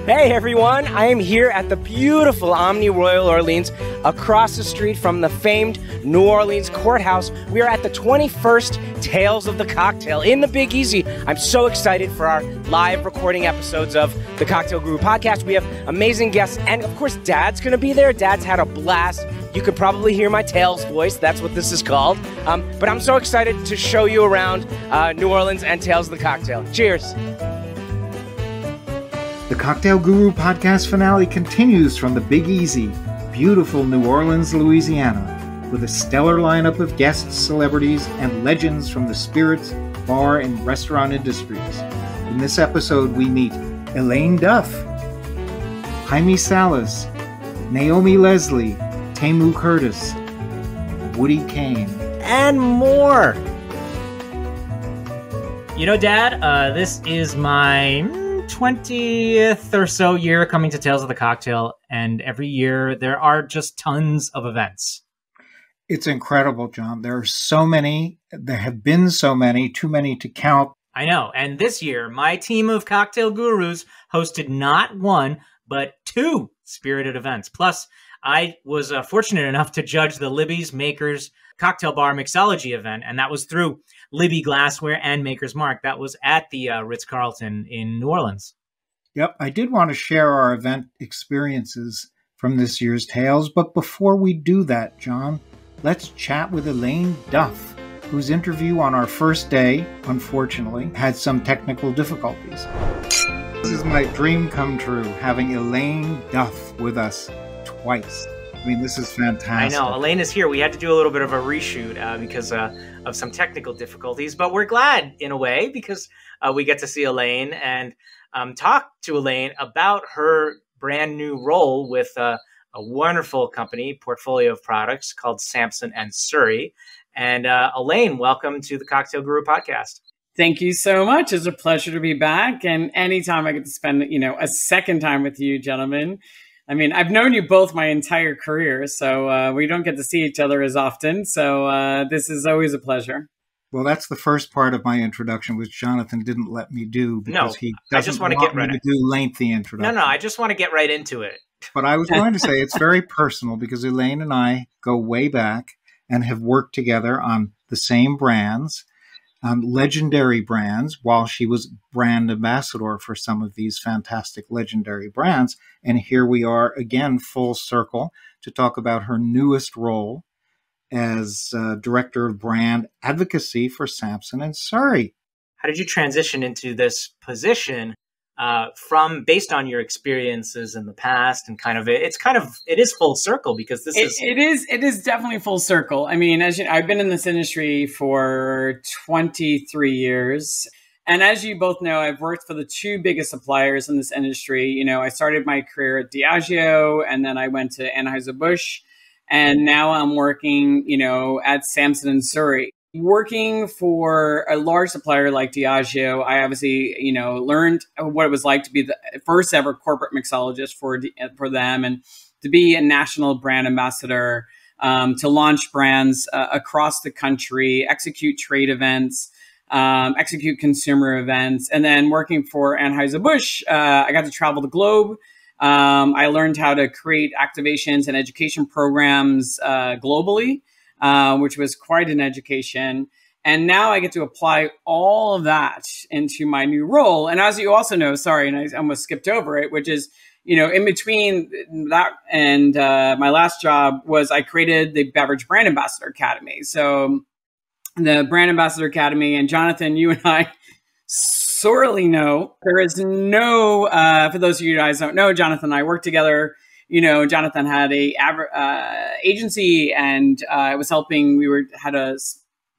Hey everyone, I am here at the beautiful Omni Royal Orleans, across the street from the famed New Orleans courthouse. We are at the 21st Tales of the Cocktail in the Big Easy. I'm so excited for our live recording episodes of the Cocktail Guru podcast. We have amazing guests, and of course Dad's going to be there. Dad's had a blast. You could probably hear my Tales voice. That's what this is called. But I'm so excited to show you around New Orleans and Tales of the Cocktail. Cheers. The Cocktail Guru podcast finale continues from the Big Easy, beautiful New Orleans, Louisiana, with a stellar lineup of guests, celebrities, and legends from the spirits, bar, and restaurant industries. In this episode, we meet Elayne Duff, Jaime Salas, Naomi Leslie, Tamu Curtis, Woody Kane, and more. You know, Dad, this is my 20th or so year coming to Tales of the Cocktail, and every year there are just tons of events. It's incredible, John. There are so many. There have been so many, too many to count. I know. And this year, my team of cocktail gurus hosted not one, but two spirited events. Plus, I was fortunate enough to judge the Libby's Makers Cocktail Bar Mixology event, and that was through Libby Glassware and Maker's Mark. That was at the Ritz-Carlton in New Orleans. Yep, I did want to share our event experiences from this year's Tales, but before we do that, John, let's chat with Elayne Duff, whose interview on our first day, unfortunately, had some technical difficulties. This is my dream come true, having Elayne Duff with us twice. I mean, this is fantastic. I know. Elayne is here. We had to do a little bit of a reshoot because of some technical difficulties, but we're glad in a way because we get to see Elayne and talk to Elayne about her brand new role with a wonderful company, portfolio of products called Sampson and Surrey. And Elayne, welcome to the Cocktail Guru podcast. Thank you so much. It's a pleasure to be back. And anytime I get to spend, a second time with you, gentlemen. I mean, I've known you both my entire career, so we don't get to see each other as often. So this is always a pleasure. Well, that's the first part of my introduction, which Jonathan didn't let me do because he doesn't want me to do lengthy introduction. No, I just want to get right into it. But I was going to say it's very personal because Elayne and I go way back and have worked together on the same brands, legendary brands, while she was brand ambassador for some of these fantastic legendary brands. And here we are again, full circle, to talk about her newest role as Director of Brand Advocacy for Sampson and Surrey. How did you transition into this position from based on your experiences in the past and it is full circle because it is definitely full circle. I mean, as you know, I've been in this industry for 23 years. And as you both know, I've worked for the two biggest suppliers in this industry. You know, I started my career at Diageo, and then I went to Anheuser-Busch, and now I'm working, at Sampson and Surrey. Working for a large supplier like Diageo, I obviously, learned what it was like to be the first ever corporate mixologist for them, and to be a national brand ambassador, to launch brands across the country, execute trade events, execute consumer events. And then working for Anheuser-Busch, I got to travel the globe. I learned how to create activations and education programs globally, which was quite an education. And now I get to apply all of that into my new role. And as you also know, sorry, and I almost skipped over it, which is, in between that and my last job was I created the Beverage Brand Ambassador Academy. So the Brand Ambassador Academy, and Jonathan, you and I sorely know there is no, for those of you guys don't know, Jonathan and I worked together. Jonathan had a agency, and I was helping. Had a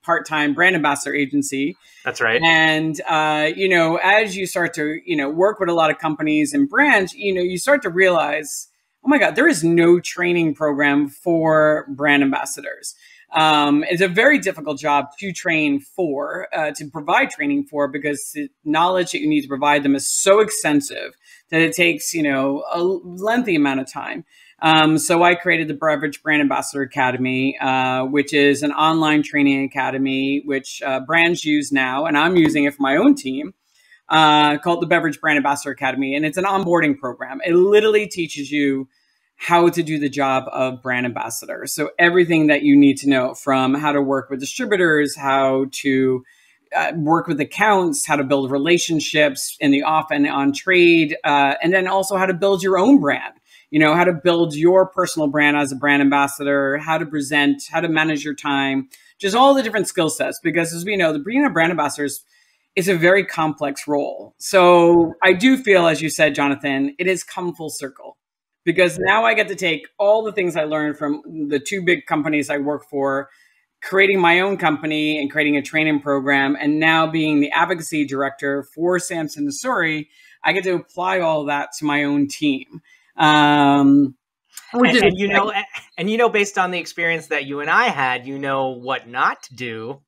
part-time brand ambassador agency. That's right. And as you start to work with a lot of companies and brands, you start to realize, oh my God, there is no training program for brand ambassadors. It's a very difficult job to train for, to provide training for, because the knowledge that you need to provide them is so extensive that it takes, a lengthy amount of time. So I created the Beverage Brand Ambassador Academy, which is an online training academy, which brands use now, and I'm using it for my own team, called the Beverage Brand Ambassador Academy. And it's an onboarding program. It literally teaches you how to do the job of brand ambassador. So everything that you need to know, from how to work with distributors, how to work with accounts, how to build relationships in the off and on trade, and then also how to build your own brand. You know, how to build your personal brand as a brand ambassador, how to present, how to manage your time, just all the different skill sets. Because as we know, the being a brand ambassador is a very complex role. So I do feel, as you said, Jonathan, it has come full circle. Because now I get to take all the things I learned from the two big companies I work for, creating my own company and creating a training program, and now being the advocacy director for Samson & Suri, I get to apply all that to my own team. And you know, based on the experience that you and I had, you know what not to do.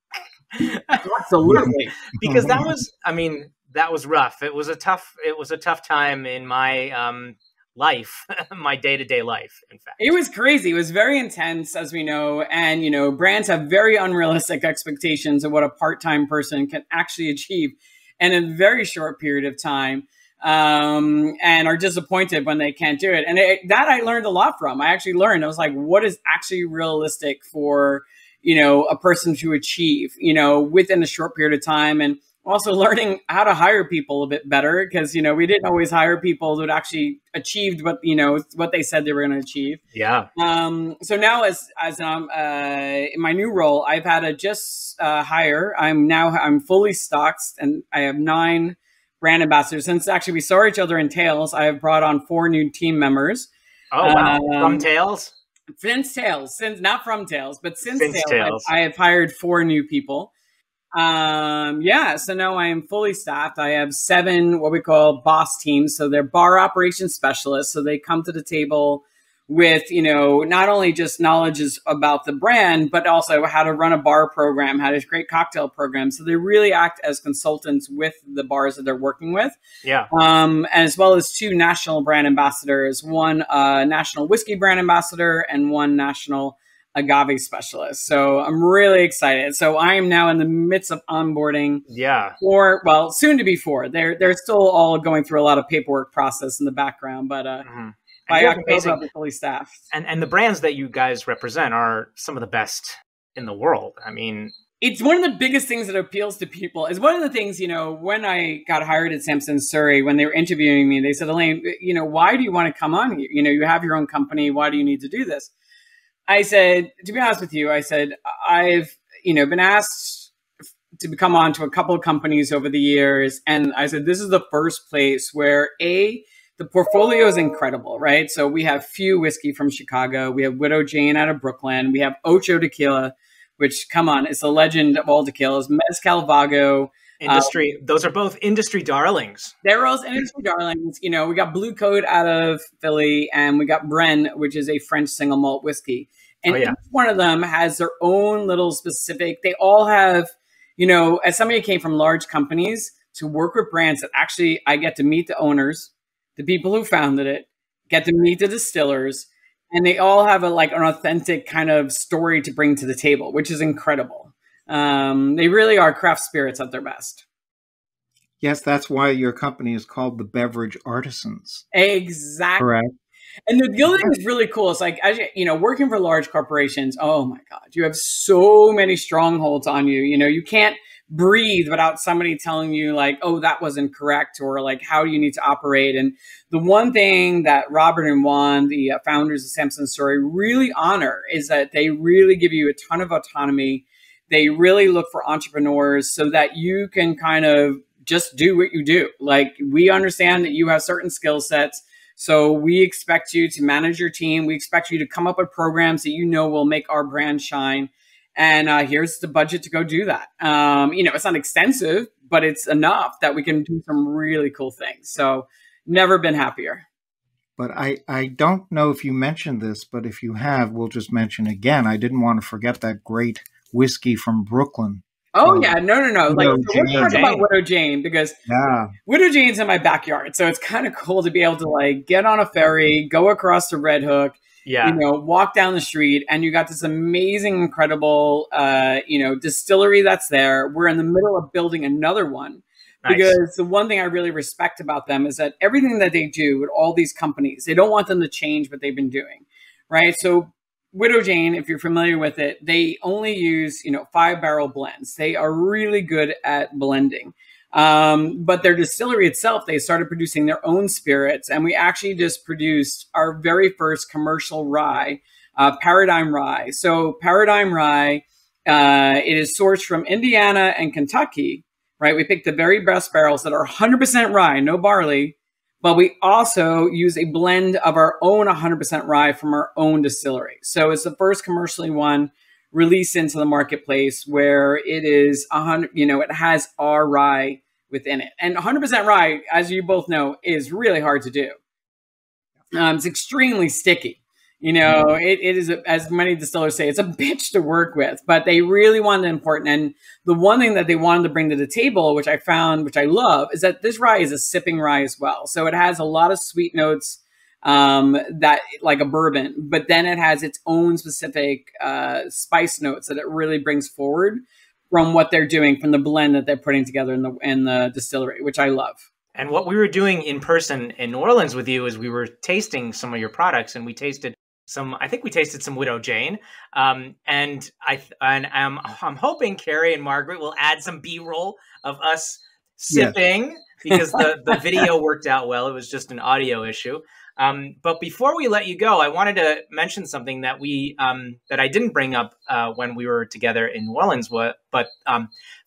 Absolutely. Because that was rough. It was a tough time in my life, my day-to-day life, in fact. It was crazy. It was very intense, as we know. And, you know, brands have very unrealistic expectations of what a part-time person can actually achieve in a very short period of time, and are disappointed when they can't do it. And that I learned a lot from. I was like, what is actually realistic for, you know, a person to achieve, you know, within a short period of time. And also learning how to hire people a bit better, because, you know, we didn't always hire people that actually achieved what, you know, what they said they were going to achieve. Yeah. So now as in my new role, I've had to hire. I'm fully stocked, and I have 9 brand ambassadors. Since actually we saw each other in Tails, I have brought on 4 new team members. Oh, wow. From Tails? Since Tails, not from Tails, but since Tails. I have hired 4 new people. So now I am fully staffed. I have 7 what we call boss teams. So they're bar operations specialists. So they come to the table with, you know, not only just knowledge about the brand, but also how to run a bar program, how to create cocktail programs. So they really act as consultants with the bars that they're working with. Yeah. And as well as 2 national brand ambassadors, 1 national whiskey brand ambassador and 1 national agave specialist. So I'm really excited. So I am now in the midst of onboarding. Yeah. Soon to be 4. They're still all going through a lot of paperwork process in the background, but by October I'll be fully staffed. And the brands that you guys represent are some of the best in the world. I mean, it's one of the biggest things that appeals to people. Is one of the things, you know, when I got hired at Samson & Suri, when they were interviewing me, they said, Elayne, you know, why do you want to come on here? You know, you have your own company. Why do you need to do this? I said, to be honest with you, I said, I've, you know, been asked to come on to a couple of companies over the years. And I said, this is the first place where the portfolio is incredible, right? So we have Few Whiskey from Chicago. We have Widow Jane out of Brooklyn. We have Ocho Tequila, which, come on, it's a legend of all tequilas. Mezcal Vago. Those are both industry darlings. They're all industry darlings. You know, we got Blue Coat out of Philly, and we got Bren, which is a French single malt whiskey. And each one of them has their own little specific, they all have, you know, as somebody who came from large companies to work with brands that actually I get to meet the owners, the people who founded it, get to meet the distillers, and they all have an authentic kind of story to bring to the table, which is incredible. They really are craft spirits at their best. Yes, that's why your company is called the Beverage Artisans. Exactly. Correct. And the other thing is really cool. It's like, as you know, working for large corporations, oh my God, you have so many strongholds on you. You know, you can't breathe without somebody telling you like, oh, that wasn't correct, or like, how do you need to operate? And the one thing that Robert and Juan, the founders of Samson & Suri, really honor is that they really give you a ton of autonomy. They really look for entrepreneurs so that you can kind of just do what you do. Like, we understand that you have certain skill sets. So we expect you to manage your team. We expect you to come up with programs that you know will make our brand shine. And here's the budget to go do that. You know, it's not extensive, but it's enough that we can do some really cool things. So never been happier. But I don't know if you mentioned this, but if you have, we'll just mention again. I didn't want to forget that great whiskey from Brooklyn. Oh, yeah. No. Like, so we're talking about Widow Jane, because Widow Jane's in my backyard. So it's kind of cool to be able to like get on a ferry, go across to Red Hook, you know, walk down the street, and you got this amazing, incredible, you know, distillery that's there. We're in the middle of building another one. Nice. Because the one thing I really respect about them is that everything that they do with all these companies, they don't want them to change what they've been doing, right? So Widow Jane, if you're familiar with it, they only use, 5-barrel blends. They are really good at blending. But their distillery itself, they started producing their own spirits. And we actually just produced our very first commercial rye, Paradigm Rye. So Paradigm Rye, it is sourced from Indiana and Kentucky. Right, we picked the very best barrels that are 100% rye, no barley, but we also use a blend of our own 100% rye from our own distillery. So it's the first commercially one released into the marketplace where it is 100, it has our rye within it. And 100% rye, as you both know, is really hard to do. It's extremely sticky. It is, as many distillers say, it's a bitch to work with, but they really wanted it important. And the one thing that they wanted to bring to the table, which I found, which I love, is that this rye is a sipping rye as well. So it has a lot of sweet notes, that like a bourbon, but then it has its own specific, spice notes that it really brings forward from what they're doing, from the blend that they're putting together in the distillery, which I love. And what we were doing in person in New Orleans with you is we were tasting some of your products, and we tasted some Widow Jane, and I'm hoping Carrie and Margaret will add some B-roll of us sipping, because the video worked out well. It was just an audio issue. But before we let you go, I wanted to mention something that that I didn't bring up when we were together in New Orleans. But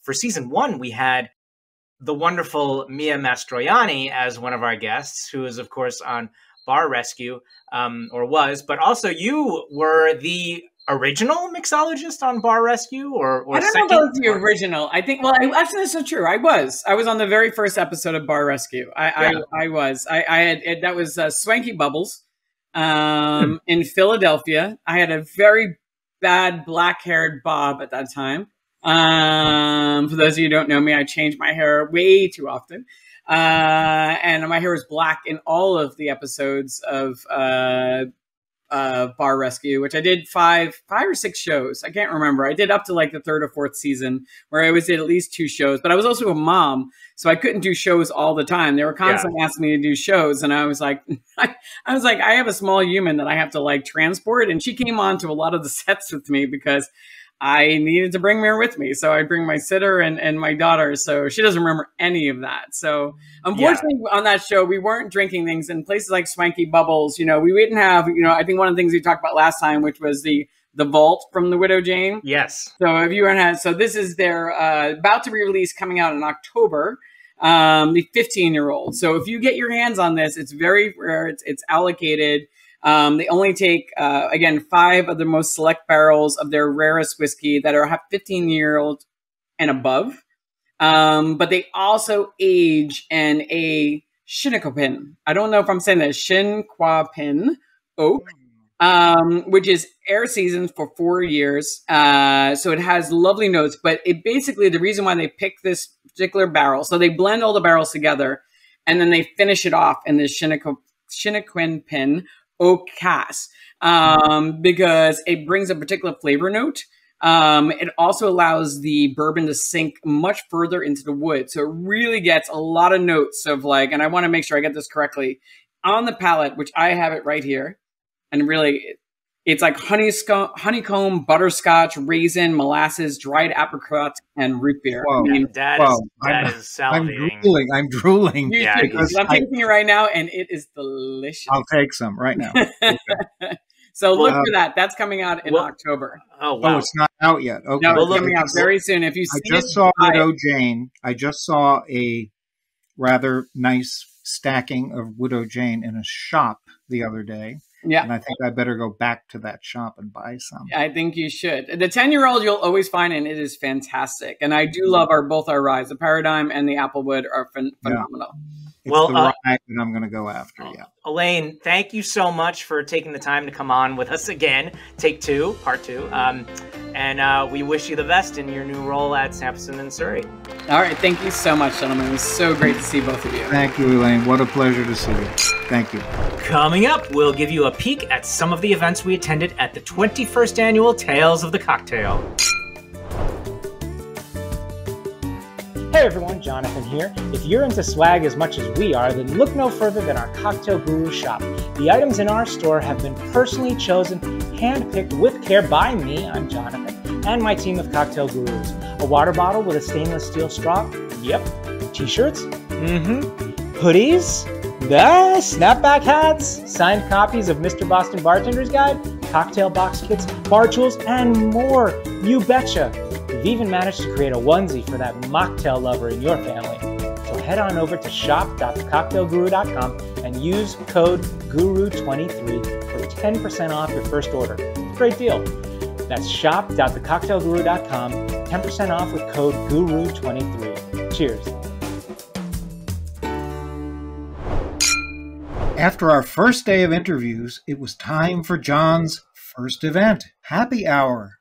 for season 1, we had the wonderful Mia Mastroianni as one of our guests, who is of course on Bar Rescue, or was, but also you were the original mixologist on Bar Rescue, or I don't know about the original. I think, actually, that's so true. I was on the very first episode of Bar Rescue. I was. That was Swanky Bubbles, in Philadelphia. I had a very bad black-haired bob at that time. For those of you who don't know me, I change my hair way too often. And my hair was black in all of the episodes of Bar Rescue, which I did five or six shows. I can't remember. I did up to like the 3rd or 4th season, where I did at least 2 shows. But I was also a mom, so I couldn't do shows all the time. They were constantly asking me to do shows, and I was like, I have a small human that I have to like transport. And she came on to a lot of the sets with me because I needed to bring her with me. So I'd bring my sitter and my daughter. So she doesn't remember any of that. So unfortunately on that show, we weren't drinking things in places like Swanky Bubbles. We didn't have, I think one of the things we talked about last time, which was the vault from the Widow Jane. Yes. So if you had, so this is their, about to be released, coming out in October, the 15-year-old. So if you get your hands on this, it's very rare. It's allocated. They only take, again, 5 of the most select barrels of their rarest whiskey that are 15-year-old and above. But they also age in a Shinquapin. I don't know if I'm saying that, Shinquapin oak, which is air seasoned for 4 years. So it has lovely notes, but it basically, the reason why they pick this particular barrel, so they blend all the barrels together and then they finish it off in this Shinquapin oak cask, because it brings a particular flavor note. It also allows the bourbon to sink much further into the wood. So it really gets a lot of notes of like, and I want to make sure I get this correctly, on the palate, which I have it right here. And really, it's like honeycomb, butterscotch, raisin, molasses, dried apricot, and root beer. Whoa. I mean, That is salivating. I'm drooling. Yeah, because I'm tasting it right now, and it is delicious. I'll take some right now. Okay. So look for that. That's coming out in October. Oh, wow. Oh, it's not out yet. Okay. No, it's coming out very soon. If you see I just saw Widow Jane. I just saw a rather nice stacking of Widow Jane in a shop the other day. Yeah. And I think I better go back to that shop and buy some. I think you should. The 10-year-old you'll always find, and it is fantastic. And I do love both our ryes. The Paradigm and the Applewood are phenomenal. It's the rye that I'm going to go after, Elayne, thank you so much for taking the time to come on with us again. Take 2, part 2. And we wish you the best in your new role at Sampson and Surrey. All right. Thank you so much, gentlemen. It was so great to see both of you. Thank you, Elayne. What a pleasure to see you. Thank you. Coming up, we'll give you a peek at some of the events we attended at the 21st annual Tales of the Cocktail. Hey everyone, Jonathan here. If you're into swag as much as we are, then look no further than our Cocktail Guru shop. The items in our store have been personally chosen, handpicked with care by me, I'm Jonathan, and my team of Cocktail Gurus. A water bottle with a stainless steel straw? Yep. T-shirts? Hoodies? Snapback hats? Signed copies of Mr. Boston Bartender's Guide? Cocktail box kits? Bar tools? And more! You betcha! We've even managed to create a onesie for that mocktail lover in your family. So head on over to shop.thecocktailguru.com and use code GURU23 for 10% off your first order. Great deal. That's shop.thecocktailguru.com, 10% off with code GURU23. Cheers. After our first day of interviews, it was time for John's first event, Happy Hour.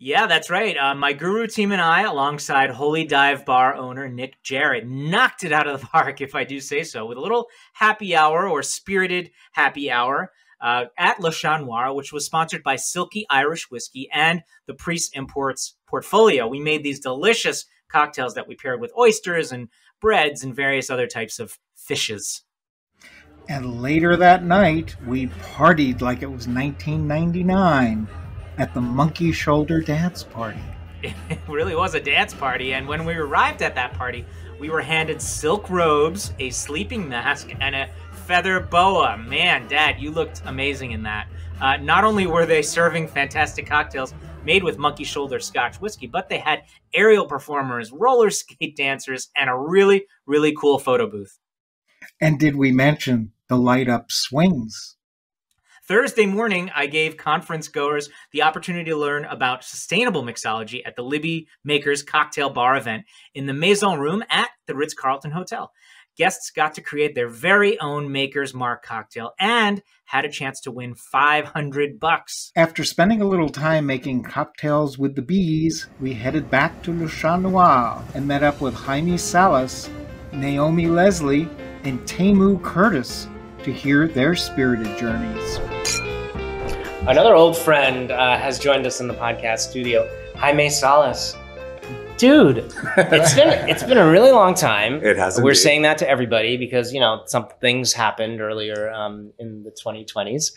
Yeah, that's right. My Guru team and I, alongside Holy Dive Bar owner Nick Jarrett, knocked it out of the park, if I do say so, with a little happy hour or spirited happy hour at Le Chat Noir, which was sponsored by Silky Irish Whiskey and the Priest Imports portfolio. We made these delicious cocktails that we paired with oysters and breads and various other types of fishes. And later that night, we partied like it was 1999 at the Monkey Shoulder Dance Party. It really was a dance party, and when we arrived at that party, we were handed silk robes, a sleeping mask, and a feather boa. Man, Dad, you looked amazing in that. Not only were they serving fantastic cocktails made with Monkey Shoulder Scotch whiskey, but they had aerial performers, roller skate dancers, and a really, really cool photo booth. And did we mention the light-up swings? Thursday morning, I gave conference goers the opportunity to learn about sustainable mixology at the Libby Makers Cocktail Bar event in the Maison Room at the Ritz-Carlton Hotel. Guests got to create their very own Maker's Mark cocktail and had a chance to win $500. After spending a little time making cocktails with the bees, we headed back to Le Chat Noir and met up with Jaime Salas, Naomi Leslie, and Tamu Curtis to hear their spirited journeys. Another old friend has joined us in the podcast studio, Jaime Salas. Dude, it's been a really long time. It has. We're saying that to everybody because, you know, some things happened earlier in the 2020s.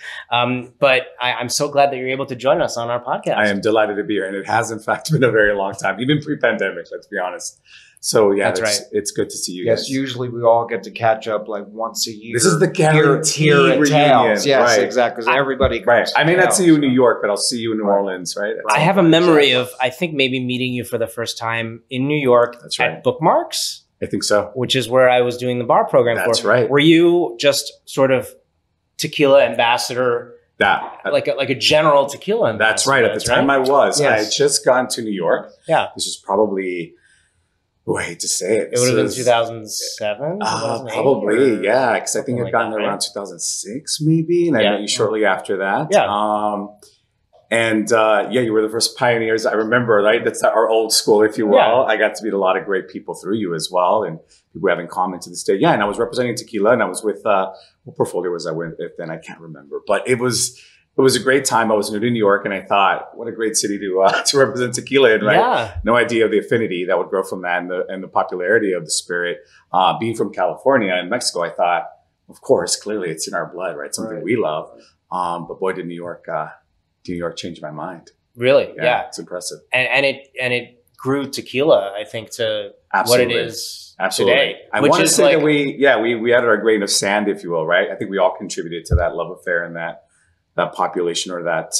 But I'm so glad that you're able to join us on our podcast. I am delighted to be here. And it has, in fact, been a very long time, even pre-pandemic, let's be honest. So, yeah, that's right. It's good to see you guys. Yes, usually we all get to catch up like once a year. This is the guaranteed here at reunion. Yes, right. exactly. Because everybody comes. Right. I may not see you in New York, but I'll see you in New Orleans, right? I have a memory of, I think, maybe meeting you for the first time in New York at Bookmarks. I think so. Which is where I was doing the bar program for. That's right. Were you just sort of tequila ambassador? Like a general tequila ambassador. That's right. At the time I was. Yes. I had just gone to New York. Yeah. This was probably... Oh, I hate to say it. It would have been 2007? Probably, yeah. Because I think I'd gotten there around 2006, maybe. And I met you shortly after that. Yeah. You were the first pioneers. I remember, right? That's our old school, if you will. Yeah. I got to meet a lot of great people through you as well. And people we have in common to this day. Yeah, and I was representing tequila. And I was with, what portfolio was I with then? I can't remember. But it was a great time. I was new to New York, and I thought, what a great city to represent tequila in, right? Yeah. No idea of the affinity that would grow from that and the popularity of the spirit. Being from California and Mexico, I thought, of course, clearly it's in our blood, right? Something we love. But boy, did New York change my mind. Really? Yeah. It's impressive. And it grew tequila, I think, to what it is today. I want to say that we added our grain of sand, if you will, right? I think we all contributed to that love affair and that population, or that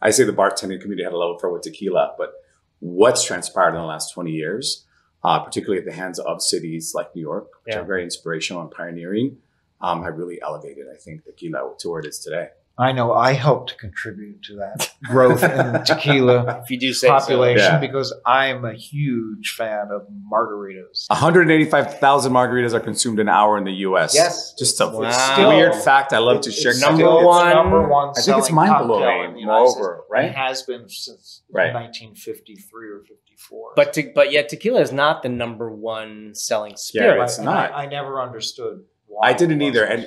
I say the bartending community had a love affair with tequila, but what's transpired in the last 20 years, particularly at the hands of cities like New York, which are very inspirational and pioneering, have really elevated, I think, tequila to where it is today. I know I helped contribute to that growth in tequila if you do say population because I'm a huge fan of margaritas. 185,000 margaritas are consumed an hour in the U.S. Yes. Just a weird fact I love to share. Number one. I think it's mind-blowing. Moreover, right? It has been since 1953 or 54. But yet tequila is not the number one selling spirit. Yeah, it's not. I never understood. I didn't either. And,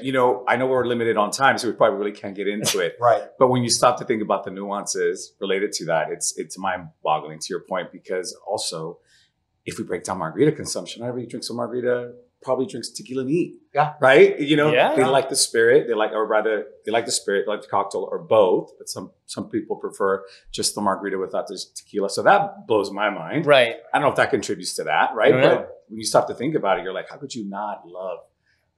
I know we're limited on time, so we probably really can't get into it. Right. But when you stop to think about the nuances related to that, it's mind-boggling, to your point, because also if we break down margarita consumption, not everybody drinks a margarita probably drinks tequila neat. Yeah. Right? You know, Yeah. they like the spirit, they like the spirit, they like the cocktail, or both. But some people prefer just the margarita without the tequila. So that blows my mind. Right. I don't know if that contributes to that, right? I don't know. But when you stop to think about it, you're like, how could you not love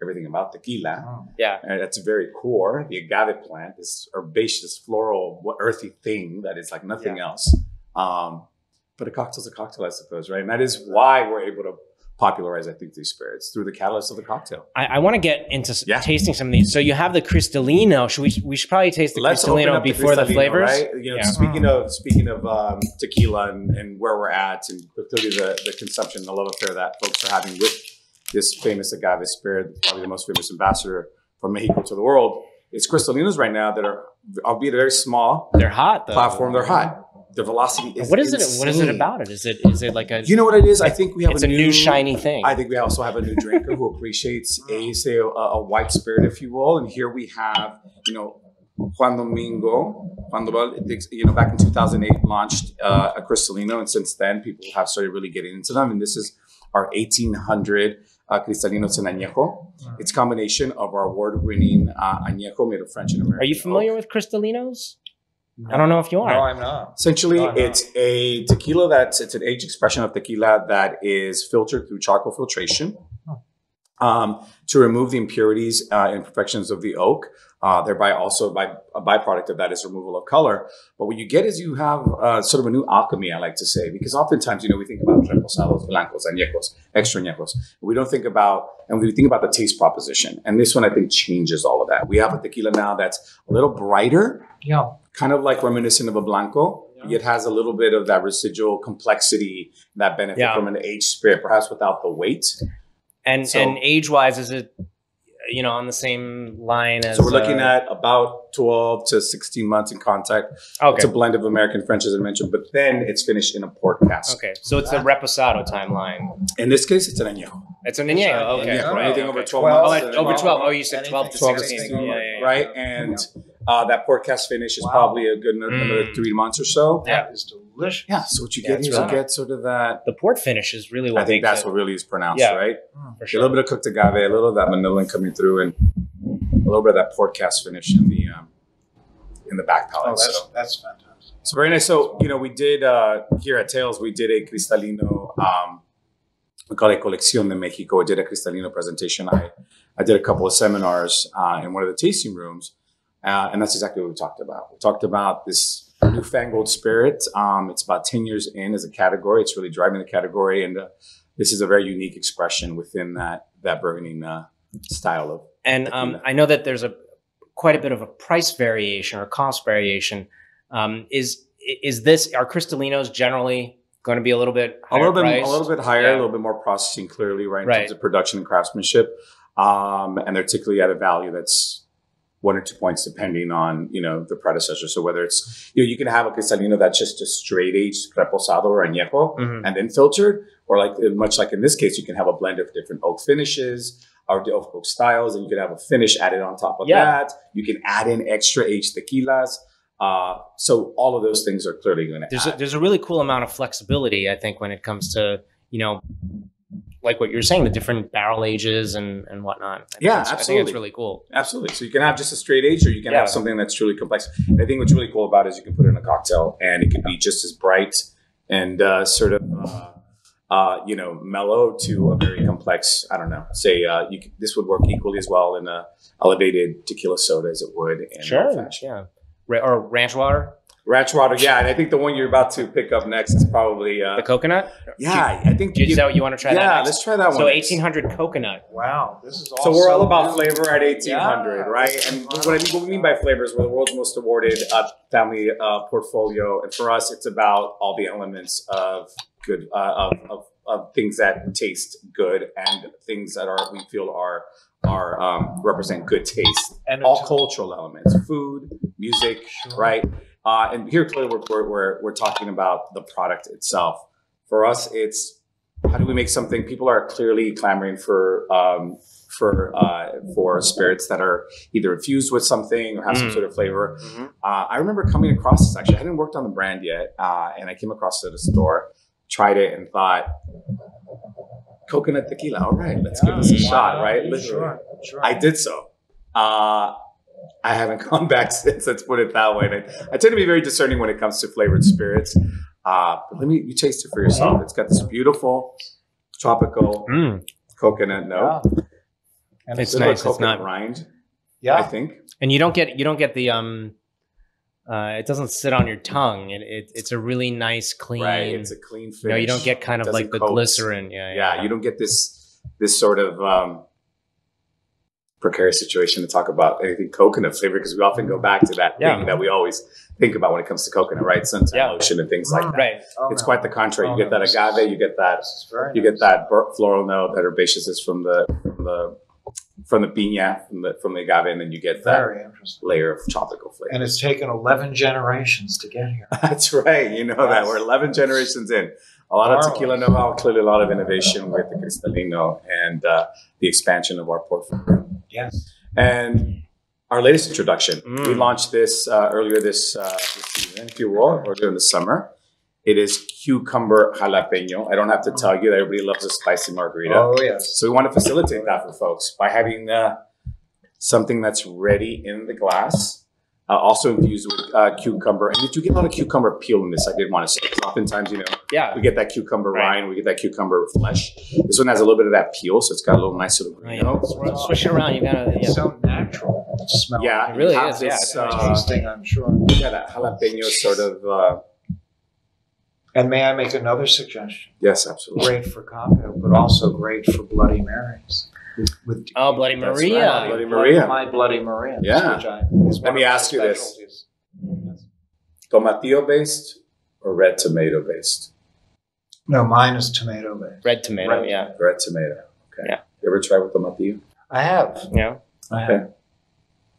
everything about tequila? Oh. Yeah. And at its very core, the agave plant, this herbaceous, floral, earthy thing that is like nothing else. But a cocktail's a cocktail, I suppose, right? And that is why we're able to popularize, I think, these spirits through the catalyst of the cocktail. I want to get into tasting some of these. So you have the Cristalino. We should probably taste the Cristalino before the flavors. Right? You know, speaking of tequila and where we're at, and clearly the consumption, the love affair that folks are having with this famous agave spirit, probably the most famous ambassador from Mexico to the world. It's Cristalinos right now that are, albeit very small, They're hot, though. platform. They're hot. The velocity is What is insane. it? What is it about it? Is it like a? You know what it is? I think we have it's a new shiny thing. I think we also have a new drinker who appreciates a white spirit, if you will. And here we have, Juan Domingo, back in 2008 launched a Cristalino, and since then people have started really getting into them. And this is our 1800 Cristalino en Añejo. It's a combination of our award-winning Añejo made of French and American. Are you familiar with Cristalinos? I don't know if you are. No, I'm not. Essentially, it's a tequila it's an aged expression of tequila that is filtered through charcoal filtration to remove the impurities and imperfections of the oak. Thereby also a byproduct of that is removal of color. But what you get is you have sort of a new alchemy, I like to say, because oftentimes, we think about reposados, blancos, añejos, extra añejos. We don't think about, and we think about the taste proposition. And this one, I think, changes all of that. We have a tequila now that's a little brighter. Yeah. Kind of like reminiscent of a blanco. It has a little bit of that residual complexity that benefit from an aged spirit, perhaps without the weight. And age-wise, is it, on the same line as... So we're looking at about 12 to 16 months in contact. Okay. It's a blend of American French, as I mentioned, but then it's finished in a port cask. Okay, so it's a reposado timeline. In this case, it's an añejo. It's an añejo, okay. Añejo, anything over 12 12. months. Over 12. Oh, you said 12 to 16. Yeah. Right? And that port cask finish is probably a good another 3 months or so. That is delicious. Yeah, so what you get is you get sort of that... The port finish is really what I think that's what really is pronounced, right? For sure. A little bit of cooked agave, a little of that vanillin coming through, and a little bit of that port cask finish in the back palate. Oh, that's fantastic. So very nice. So, we did, here at Tales, we did a Cristalino, we call it Colección de Mexico. We did a Cristalino presentation. I did a couple of seminars in one of the tasting rooms, and that's exactly what we talked about. We talked about this newfangled spirit. It's about 10 years in as a category. It's really driving the category, and this is a very unique expression within that burgeoning style of And I know that there's quite a bit of a price variation or cost variation. Is this, are Cristalinos generally going to be a little bit higher priced? A little bit higher, a little bit more processing clearly, right, in terms of production and craftsmanship. And they're typically at a value that's 1 or 2 points depending on, the predecessor. So whether it's, you can have a Cristalino that's just a straight aged reposado or añejo and then filtered, or much like in this case, you can have a blend of different oak finishes or the oak styles, and you can have a finish added on top of that. You can add in extra aged tequilas. So all of those things are clearly going to add. There's a really cool amount of flexibility, I think, when it comes to, like what you're saying, the different barrel ages and whatnot. Absolutely. I think it's really cool. Absolutely. So you can have just a straight age, or you can have something that's truly complex. And I think what's really cool about it is you can put it in a cocktail, and it can be just as bright and sort of, mellow to a very complex. I don't know. Say this would work equally as well in a elevated tequila soda as it would in old-fashioned. Or ranch water. Ranch water, and I think the one you're about to pick up next is probably the coconut. I think. Is that what you want to try? Yeah, let's try that one. So 1800 coconut. Wow, this is so we're all about flavor at 1800, right? And what we mean by flavor is we're the world's most awarded family portfolio, and for us, it's about all the elements of good of things that taste good and things that we feel are represent good taste, and all cultural elements, food, music, right? And here clearly we're talking about the product itself. For us, it's how do we make something? People are clearly clamoring for spirits that are either infused with something or have some sort of flavor. I remember coming across this, actually. I hadn't worked on the brand yet, and I came across it at a store, tried it, and thought, coconut tequila. All right, let's give this a shot, right? Sure. I did so. I haven't gone back since. Let's put it that way. And I tend to be very discerning when it comes to flavored spirits. But you taste it for yourself. It's got this beautiful tropical coconut note. Yeah. And it's nice. It's not rind. Yeah, I think. And you don't get the it doesn't sit on your tongue. It's a really nice, clean. Right, it's a clean finish. You don't get kind of like the glycerin. Yeah, you don't get this sort of precarious situation to talk about anything coconut flavor, because we often go back to that thing that we always think about when it comes to coconut, right? Suntan lotion and things like that. Right. It's quite the contrary. You get that agave, you get that floral note, that herbaceousness from the piña, from the agave, and then you get that layer of tropical flavor. And it's taken 11 generations to get here. That's right. You know that. We're 11 generations in. A lot of tequila know-how, clearly a lot of innovation with the Cristalino and the expansion of our portfolio. Yes. And our latest introduction, we launched this earlier this season, if you will, or during the summer. It is cucumber jalapeno. I don't have to tell you that everybody loves a spicy margarita. Oh, yes. So we want to facilitate that for folks by having something that's ready in the glass, also infused with cucumber. And you do get a lot of cucumber peel in this, I did want to say. Oftentimes, we get that cucumber rind, we get that cucumber flesh. This one has a little bit of that peel, so it's got a little nice little swish it around. You gotta. It's so natural. It smells. Yeah, it really is. It's tasting, I'm sure. Yeah, that jalapeno sort of. And may I make another suggestion? Yes, absolutely. Great for cocktail, but also great for Bloody Marys. Bloody Maria. Right, Bloody Maria. My Bloody Maria. Yeah. Let me ask you this. Tomatillo based or red tomato based? No, mine is tomato based. Red tomato, Red tomato. Okay. Yeah. You ever try with tomatillo? I have. Yeah. I have.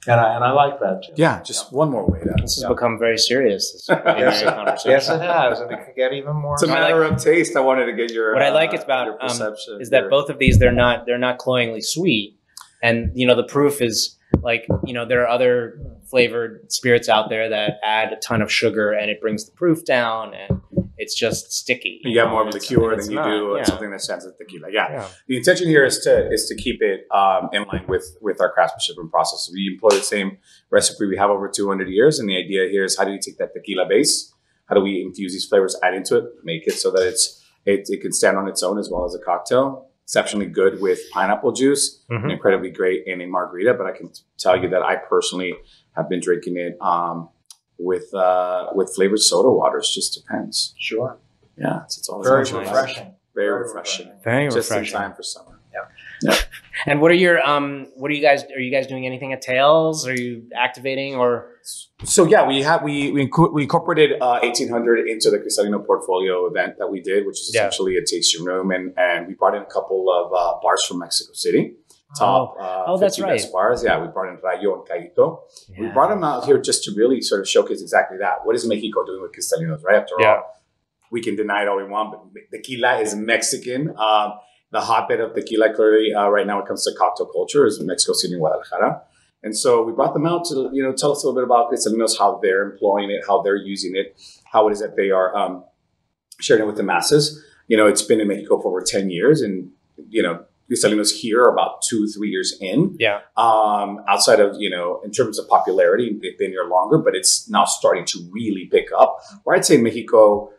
And I like that too. Yeah, just one more way down. This has become very serious. This conversation. Yes, it has, and it could get even more. It's a matter of taste. I wanted to get your. What I like about perception is that both of these they're not cloyingly sweet, and the proof is like there are other flavored spirits out there that add a ton of sugar and it brings the proof down and it's just sticky. You have more of a liqueur than you do something that stands as tequila. Yeah. The intention here is to keep it in line with our craftsmanship and process. We employ the same recipe we have over 200 years, and the idea here is how do you take that tequila base? How do we infuse these flavors, add into it, make it so that it can stand on its own as well as a cocktail. Exceptionally good with pineapple juice, and incredibly great in a margarita. But I can tell you that I personally have been drinking it with flavored soda waters. Just depends. Sure. Yeah, it's all very refreshing. Very refreshing. Very just refreshing. Just in time for summer. Yeah. And what are you guys doing anything at Tales? Are you activating or? So yeah, we incorporated 1800 into the Cristalino portfolio event that we did, which is essentially a tasting room, and we brought in a couple of bars from Mexico City. Top that's 50 right. best bars. Yeah, we brought in Rayo and Caito. Yeah. We brought them out here just to really sort of showcase exactly that. What is Mexico doing with Cristalinos, right? After all, we can deny it all we want, but tequila is Mexican. The hotbed of tequila, clearly, right now when it comes to cocktail culture, is Mexico City and Guadalajara. And so we brought them out to, tell us a little bit about Cristalinos, how they're employing it, how they're using it, how it is that they are sharing it with the masses. It's been in Mexico for over 10 years, and, Cristalinos here are about 2-3 years in. Yeah. Outside of, in terms of popularity, they've been here longer, but it's now starting to really pick up. Where I'd say Mexico,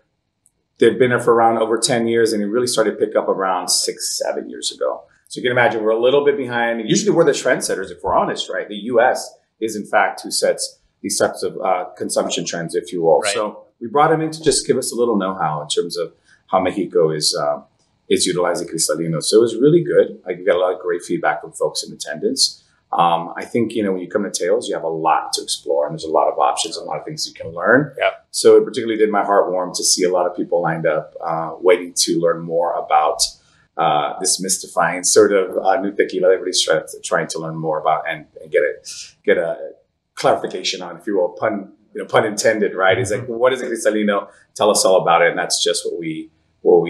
they've been here for around over 10 years, and it really started to pick up around 6-7 years ago. So you can imagine we're a little bit behind. Usually we're the trendsetters, if we're honest, right? The U.S. is, in fact, who sets these types of consumption trends, if you will. Right. So we brought them in to just give us a little know-how in terms of how Mexico is utilizing Cristalino. So it was really good. We got a lot of great feedback from folks in attendance. I think, when you come to Tales, you have a lot to explore, and there's a lot of options, a lot of things you can learn. Yep. So it particularly did my heart warm to see a lot of people lined up waiting to learn more about this mystifying sort of new tequila everybody's trying to learn more about and get a clarification on, if you will, pun intended, right? It's like, what is a Cristalino? Tell us all about it. And that's just what we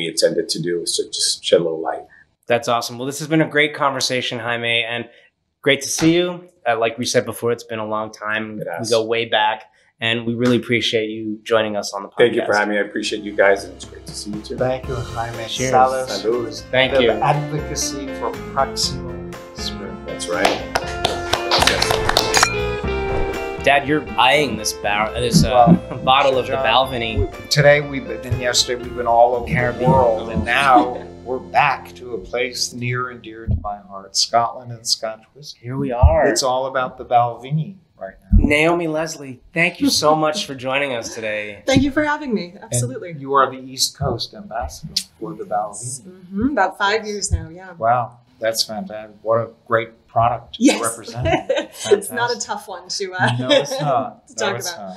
intended to do, is to just shed a little light. That's awesome. Well, this has been a great conversation, Jaime, and great to see you. Like we said before, it's been a long time. We go way back. And we really appreciate you joining us on the podcast. Thank you for having me. I appreciate you guys, and it's great to see you too. Thank you, Jaime Cheers. Salas. Salud. Thank you. Advocacy for Proximal Spirit. That's right. Dad, you're eyeing this bottle of the Balvenie. Today and yesterday we've been all over the world, and now we're back to a place near and dear to my heart, Scotland and Scotch whiskey. Here we are. It's all about the Balvenie right now. Naomi Leslie, thank you so much for joining us today. Thank you for having me. Absolutely. And you are the East Coast ambassador for the Balvenie. About 5 years now, yeah. Wow, that's fantastic. What a great product Yes. to represent. It's not a tough one to No, it's not. to talk it's about. not.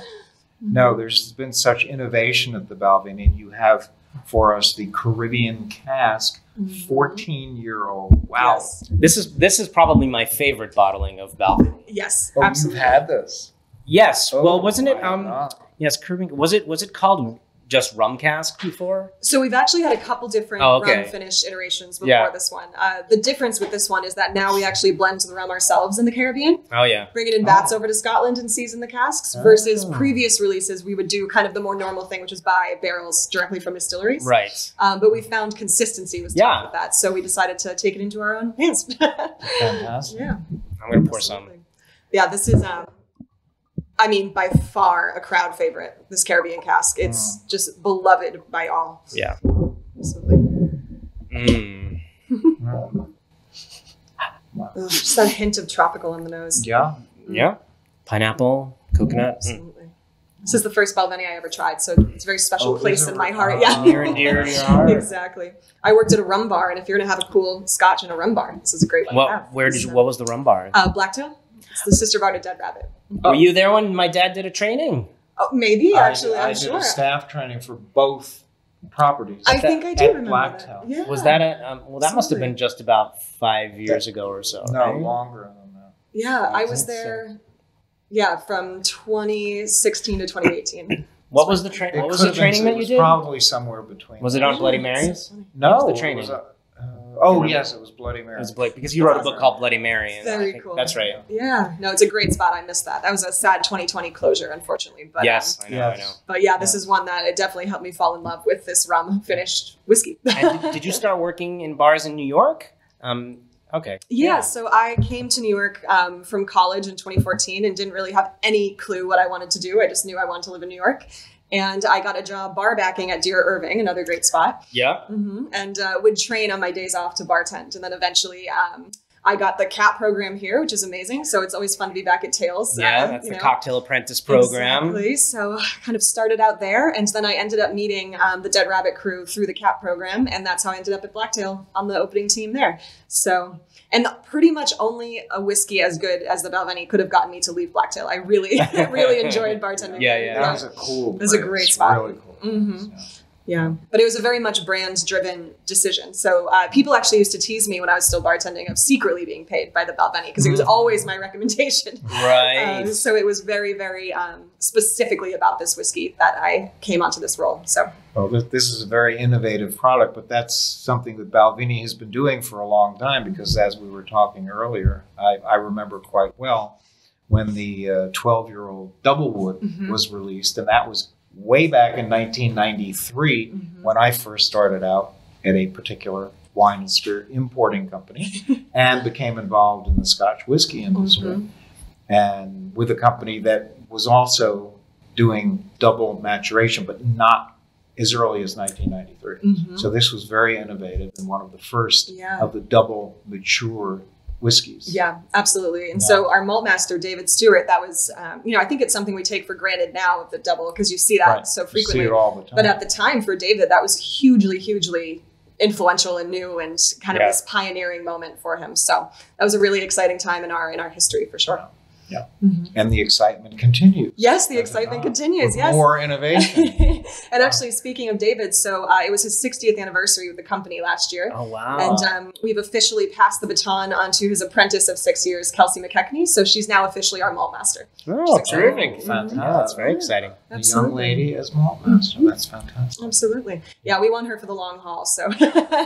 No, there's been such innovation at the Balvenie, and you have for us the Caribbean cask, 14-year-old. Wow. Yes. This is probably my favorite bottling of Balvenie. Yes, Oh, absolutely. you've had this. Yes. Oh, well, wasn't it? my God. Yes, Caribbean. Was it called just rum cask before? So we've actually had a couple different rum finish iterations before this one. The difference with this one is that now we actually blend the rum ourselves in the Caribbean, Oh yeah. bring it in vats over to Scotland and season the casks, versus previous releases we would do kind of the more normal thing, which is buy barrels directly from distilleries. Right. But we found consistency was tough with that, so we decided to take it into our own hands. Fantastic. Yeah. I'm gonna pour some. Yeah, this is, I mean, by far a crowd favorite, this Caribbean cask. It's just beloved by all. Yeah. Absolutely. Mm. Just that hint of tropical in the nose. Yeah. Yeah. Pineapple, coconut. Absolutely. This is the first Balvenie I ever tried, so it's a very special Oh, place is it? in my heart. Yeah. Near and dear to your heart. Exactly. I worked at a rum bar, and if you're going to have a cool scotch in a rum bar, this is a great one to have. What was the rum bar? Blacktail. It's the sister bar to Dead Rabbit. Were you there when my dad did a training? Oh, maybe, actually, I I'm did sure. a staff training for both properties. I think I do at remember Blacktail. that. Yeah. Was that well? That must have Absolutely. been just about 5 years ago or so. No, right? longer than that. Yeah, I was think so. there. Yeah, from 2016 to 2018. What was the training? It What was the could've been- training that it you was did? Probably somewhere between. Was it on Bloody Marys? No, What was the it training? was, Remember? yes, it was Bloody Mary. It was Blake because you wrote a book called Bloody Mary. And Very I think cool. That's right. Yeah, no, it's a great spot. I missed that. That was a sad 2020 closure, unfortunately. But Yes, I know. I know. yes. but yeah, this is one that it definitely helped me fall in love with this rum finished whiskey. And did you start working in bars in New York? Okay. Yeah, so I came to New York from college in 2014 and didn't really have any clue what I wanted to do. I just knew I wanted to live in New York. And I got a job bar backing at Dear Irving, another great spot. Yeah. And would train on my days off to bartend. And then eventually I got the CAP program here, which is amazing. So it's always fun to be back at Tales. Yeah, that's the Cocktail Apprentice program. Exactly. So I kind of started out there. And then I ended up meeting the Dead Rabbit crew through the CAP program. And that's how I ended up at Blacktail on the opening team there. So, and pretty much only a whiskey as good as the Balvenie could have gotten me to leave Blacktail. I really, really enjoyed bartending. Yeah, there. yeah. That was a cool It was a place. great spot. Really cool. Mhm. Yeah. Yeah, but it was a very much brand-driven decision. So people actually used to tease me when I was still bartending of secretly being paid by the Balvenie because it was always my recommendation. Right. So it was very, very specifically about this whiskey that I came onto this role. So Well, this is a very innovative product, but that's something that Balvenie has been doing for a long time because as we were talking earlier, I remember quite well when the 12-year-old Doublewood was released, and that was way back in 1993 when I first started out at a particular wine and spirit importing company and became involved in the Scotch whiskey industry. And with a company that was also doing double maturation, but not as early as 1993. So this was very innovative and one of the first of the double mature whiskeys. yeah, absolutely. And so our malt master, David Stewart, that was, I think it's something we take for granted now with the double because you see that so frequently. You see it all the time. But at the time for David, that was hugely, hugely influential and new and kind of this pioneering moment for him. So that was a really exciting time in our history for sure. Yeah. And the excitement continues. Yes, the excitement continues. With Yes. more innovation. And actually, speaking of David, so it was his 60th anniversary with the company last year. Oh, wow. And we've officially passed the baton on to his apprentice of 6 years, Kelsey McKechnie. So she's now officially our malt master. Oh, terrific. Fantastic. Yeah, that's very exciting. A young lady as malt master. That's fantastic. Absolutely. Yeah, we want her for the long haul. So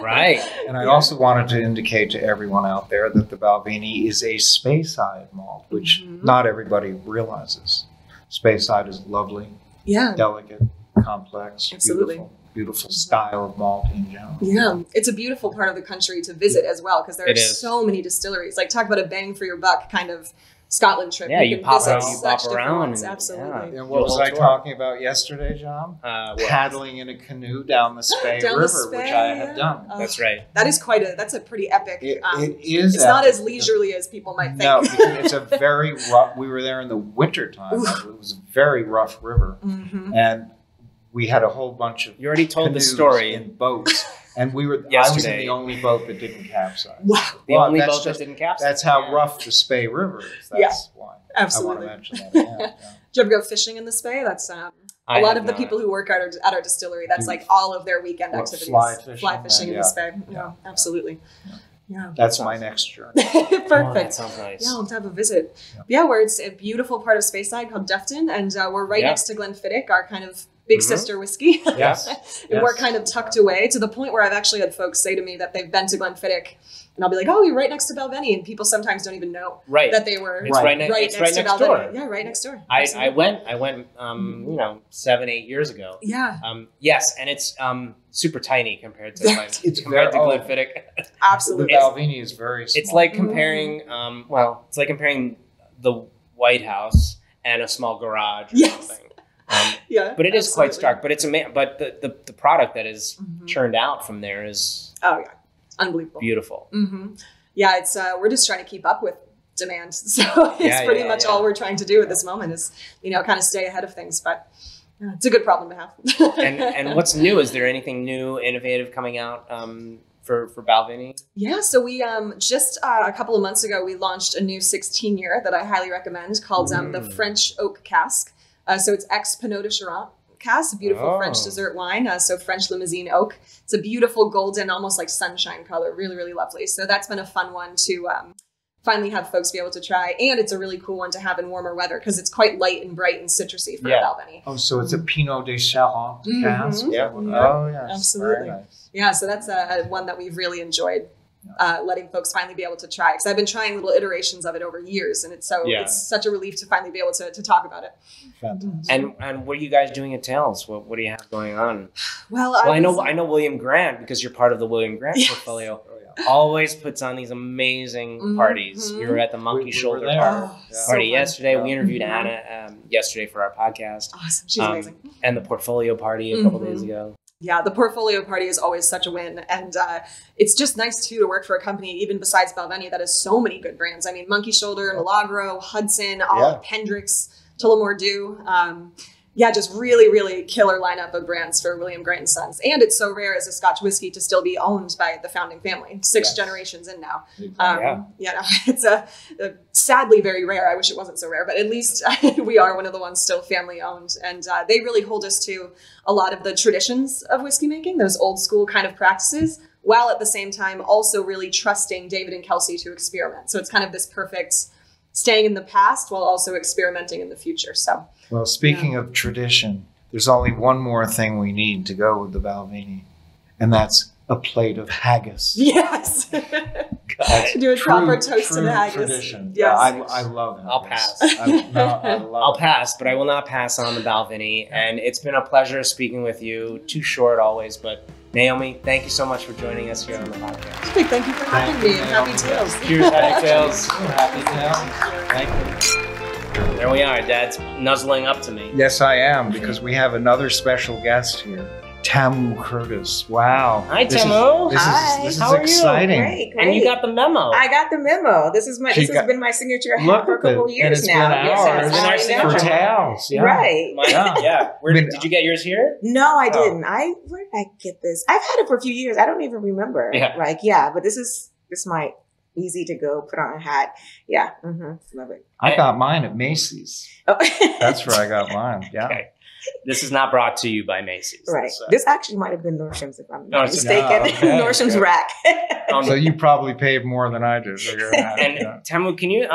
Right. And I also wanted to indicate to everyone out there that the Balvenie is a Speyside malt, which not everybody realizes. Speyside is lovely, delicate, complex, Absolutely. beautiful style of malt in general. Yeah, it's a beautiful part of the country to visit as well, because there are so many distilleries. Like, talk about a bang for your buck kind of Scotland trip. Yeah, you pop around. and, absolutely. And what was I talking about yesterday, John? Paddling in a canoe down the Spey River, which I have done. That's right. That is that's a pretty epic. It is. It's not as leisurely as people might think. No, because it's a very rough. We were there in the winter time. It was a very rough river, and we had a whole bunch of. You already told the story in boats. And we were. Yesterday. I was in the only boat that didn't capsize. Wow. The only boat that didn't capsize. That's how rough the Spey River is. That's why. Absolutely. I want to mention that. Yeah. Did you ever go fishing in the Spey? That's a lot of the people who work at our distillery. That's like all of their weekend activities. Fly fishing in the Spey. Yeah, absolutely. Yeah. That's my next journey. Perfect. That sounds nice. Yeah, we'll have a visit. Yeah, where it's a beautiful part of Speyside called Dufton, and we're right next to Glenfiddich, our kind of big sister whiskey. Yes. And we're kind of tucked away to the point where I've actually had folks say to me that they've been to Glenfiddich, and I'll be like, "Oh, you're right next to Balvenie," and people sometimes don't even know that they were right next to Balvenie. door. Yeah, right next door. I went 7-8 years ago. Yeah. Yes, and it's super tiny compared to Glenfiddich. Absolutely. The Balvenie is very small. It's like comparing the White House and a small garage or something. But it is quite stark. But it's but the product that is churned out from there is unbelievable, beautiful. Yeah, it's we're just trying to keep up with demand, so it's pretty much all we're trying to do at this moment is kind of stay ahead of things. But it's a good problem to have. and what's new? Is there anything new, innovative coming out for Balvenie? Yeah, so we just a couple of months ago we launched a new 16-year that I highly recommend called the French Oak Cask. So it's ex-Pinot de Charente cask, a beautiful French dessert wine. So French Limousine oak. It's a beautiful golden, almost like sunshine color. Really, really lovely. So that's been a fun one to finally have folks be able to try. And it's a really cool one to have in warmer weather because it's quite light and bright and citrusy for Balvenie. Oh, so it's a Pinot de Charente cask? Yeah. Oh, yes. Absolutely. Very nice. Yeah, so that's one that we've really enjoyed. Letting folks finally be able to try, because I've been trying little iterations of it over years, and it's such a relief to finally be able to talk about it. Fantastic. And what are you guys doing at Tales? What do you have going on? Well, I know William Grant, because you're part of the William Grant portfolio. Always puts on these amazing parties. We were at the Monkey Shoulder party yesterday. We interviewed Anna yesterday for our podcast. Awesome, she's amazing. And the portfolio party a couple days ago. Yeah, the portfolio party is always such a win. And it's just nice, too, to work for a company, even besides Balvenie, that has so many good brands. I mean, Monkey Shoulder, Milagro, Hudson, Hendricks, Tullamore Dew. Just really, really killer lineup of brands for William Grant & Sons. And it's so rare as a Scotch whiskey to still be owned by the founding family. 6 generations in now. It's a sadly very rare. I wish it wasn't so rare, but at least we are one of the ones still family owned. And they really hold us to a lot of the traditions of whiskey making, those old school kind of practices, while at the same time also really trusting David and Kelsey to experiment. So it's kind of this perfect staying in the past while also experimenting in the future. So, well, speaking of tradition, there's only one more thing we need to go with the Balvenie, and that's a plate of haggis. Yes. Do a proper toast to the haggis. Tradition. Yes. I love haggis. I'll pass. I'll pass, but I will not pass on the Balvenie. And it's been a pleasure speaking with you. Too short always, but Naomi, thank you so much for joining us here on the podcast. Thank you for having me, and happy Tales. Cheers, happy Tales. Happy Tales. Thank you. There we are. Dad's nuzzling up to me. Yes, I am, because we have another special guest here. Tamu Curtis. Wow. Hi, Tamu. This is exciting. Great. And you got the memo. I got the memo. This has been my signature hat for a couple of years now. And it's been ours for Tales. Yeah. Right. Did you get yours here? No, I didn't. Where did I get this? I've had it for a few years. I don't even remember. But this might easy to go put on a hat. Yeah. Love it. I got mine at Macy's. Oh. That's where I got mine. Yeah. Okay. This is not brought to you by Macy's. Right. This actually might have been Nordstrom's, if I'm not mistaken. Nordstrom's rack. So you probably paid more than I did for your hat. And Tamu, can you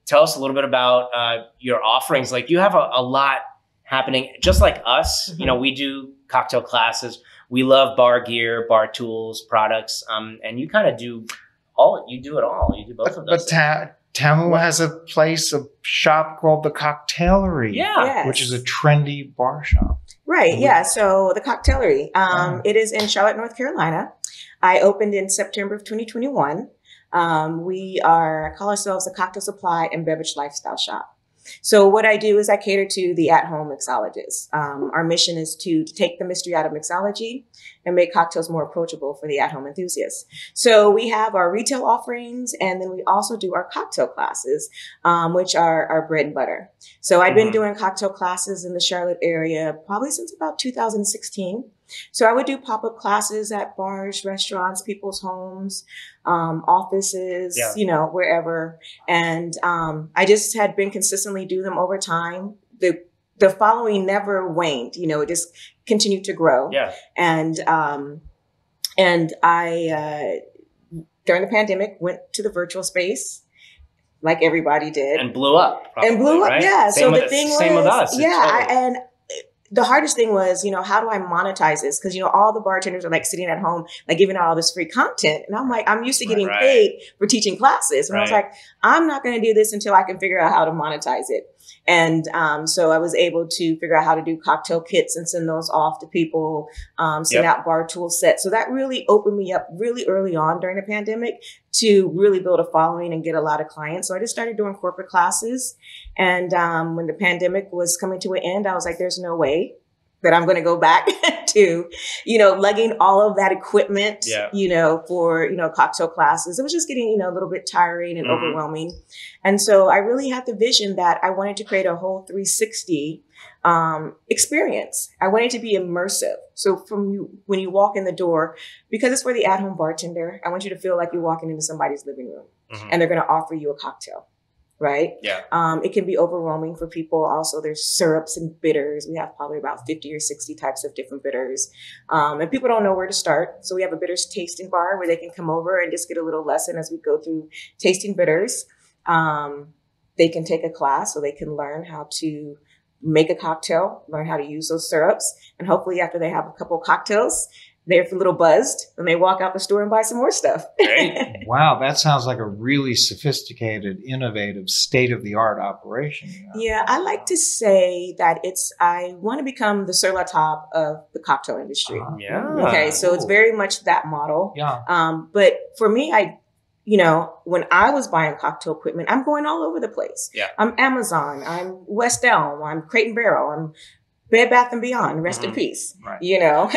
tell us a little bit about your offerings? Like, you have a lot happening, just like us. You know, we do cocktail classes. We love bar gear, bar tools, products, and you kind of do all. You do it all. You do both of those. But Tamu has a shop called the Cocktailery, Yeah. which is a trendy bar shop. Right. Yeah. So the Cocktailery, it is in Charlotte, North Carolina. I opened in September of 2021. We call ourselves a cocktail supply and beverage lifestyle shop. So what I do is I cater to the at-home mixologist. Our mission is to take the mystery out of mixology and make cocktails more approachable for the at-home enthusiasts. So we have our retail offerings, and then we also do our cocktail classes, which are our bread and butter. So I've been doing cocktail classes in the Charlotte area probably since about 2016. So I would do pop-up classes at bars, restaurants, people's homes, offices, wherever. And I just had been consistently do them over time. The following never waned, it just continued to grow. Yeah. And I, during the pandemic, went to the virtual space like everybody did. And blew up. Probably, right? Yeah. Same so the thing was, same with us. Yeah. The hardest thing was, how do I monetize this? Because, all the bartenders are like sitting at home, like giving out all this free content. And I'm like, I'm used to getting paid for teaching classes. And I was like, I'm not going to do this until I can figure out how to monetize it. And so I was able to figure out how to do cocktail kits and send those off to people, send out bar tool sets. So that really opened me up really early on during the pandemic to really build a following and get a lot of clients. So I just started doing corporate classes. And when the pandemic was coming to an end, I was like, there's no way that I'm going to go back to, lugging all of that equipment, for, cocktail classes. It was just getting, a little bit tiring and overwhelming. And so I really had the vision that I wanted to create a whole 360 experience. I wanted to be immersive. So when you walk in the door, because it's for the at-home bartender, I want you to feel like you're walking into somebody's living room and they're going to offer you a cocktail. Right? Yeah. It can be overwhelming for people. Also, there's syrups and bitters. We have probably about 50 or 60 types of different bitters. And people don't know where to start. So we have a bitters tasting bar where they can come over and just get a little lesson as we go through tasting bitters. They can take a class so they can learn how to make a cocktail, learn how to use those syrups. And hopefully after they have a couple of cocktails, they're a little buzzed and they walk out the store and buy some more stuff. Right. Wow, that sounds like a really sophisticated, innovative, state-of-the-art operation. Yeah, I like to say that I want to become the sur la table of the cocktail industry. Yeah. Okay, so it's very much that model. Yeah. But for me, when I was buying cocktail equipment, I'm going all over the place. Yeah. I'm Amazon, I'm West Elm, I'm Crate and Barrel, I'm Bed Bath and Beyond, rest in peace. Right. No,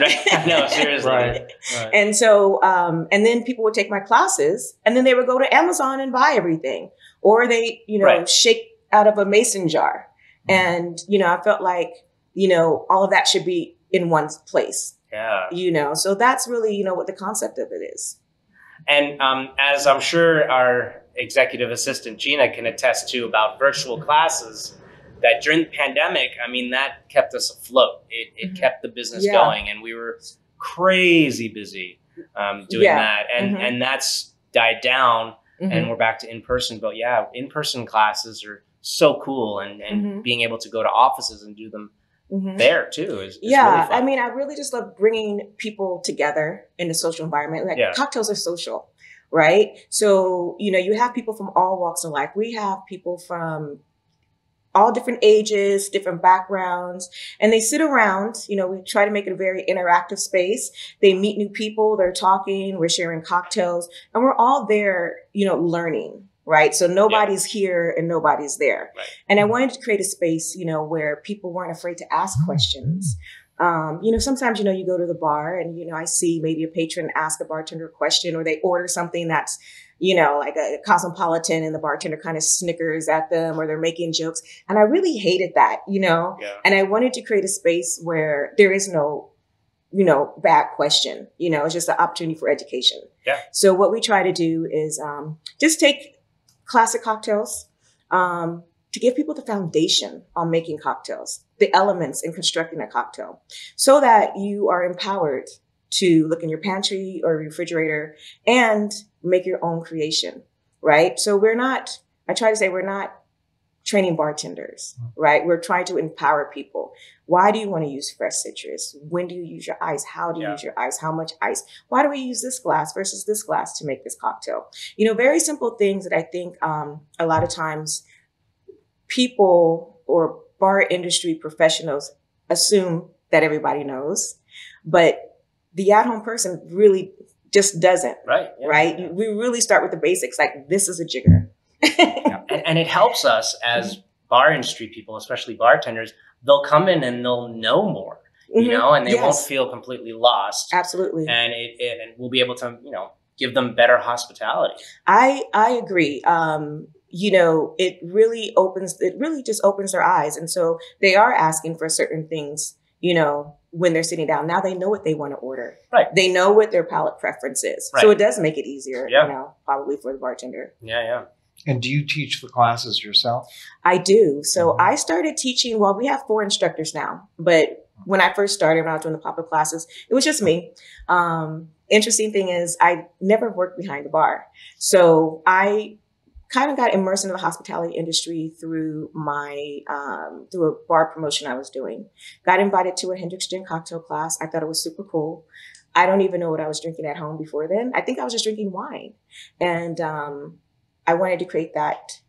seriously. Right. And so, and then people would take my classes and then they would go to Amazon and buy everything. Or they, shake out of a mason jar. And, I felt like, all of that should be in one place. Yeah. So that's really, what the concept of it is. And as I'm sure our executive assistant, Gina, can attest to about virtual classes, that during the pandemic, that kept us afloat. It kept the business going, and we were crazy busy doing that. And that's died down, and we're back to in-person. But in-person classes are so cool, and being able to go to offices and do them there too is really fun. I really just love bringing people together in the social environment. Cocktails are social, right? So, you have people from all walks of life. We have people from all different ages, different backgrounds, and they sit around. We try to make it a very interactive space. They meet new people, they're talking, we're sharing cocktails, and we're all there, learning, right? So nobody's here and nobody's there. Right. And I wanted to create a space, where people weren't afraid to ask questions. Sometimes, you go to the bar and, I see maybe a patron ask a bartender a question, or they order something that's, like a cosmopolitan, and the bartender kind of snickers at them, or they're making jokes. And I really hated that, and I wanted to create a space where there is no, bad question, it's just an opportunity for education. Yeah. So what we try to do is just take classic cocktails, to give people the foundation on making cocktails, the elements in constructing a cocktail, so that you are empowered to look in your pantry or refrigerator and make your own creation, right? So we're not training bartenders, right? We're trying to empower people. Why do you want to use fresh citrus? When do you use your ice? How do you use your ice? How much ice? Why do we use this glass versus this glass to make this cocktail? You know, very simple things that I think a lot of times people or bar industry professionals assume that everybody knows, but the at-home person really just doesn't, right? We really start with the basics, like this is a jigger. And it helps us as bar industry people, especially bartenders. They'll come in and they'll know more, you know, and they won't feel completely lost. Absolutely. And and we'll be able to, you know, give them better hospitality. I agree. You know, it really just opens their eyes. And so they are asking for certain things, you know, when they're sitting down. Now they know what they want to order. Right. They know what their palate preference is. Right. So it does make it easier, you know, probably for the bartender. Yeah. And do you teach the classes yourself? I do. So I started teaching, well, we have 4 instructors now, but when I first started, when I was doing the pop-up classes, it was just me. Interesting thing is I never worked behind the bar. So I kind of got immersed into the hospitality industry through my, through a bar promotion I was doing. Got invited to a Hendrick's Gin cocktail class. I thought it was super cool. I don't even know what I was drinking at home before then. I think I was just drinking wine. And I wanted to create that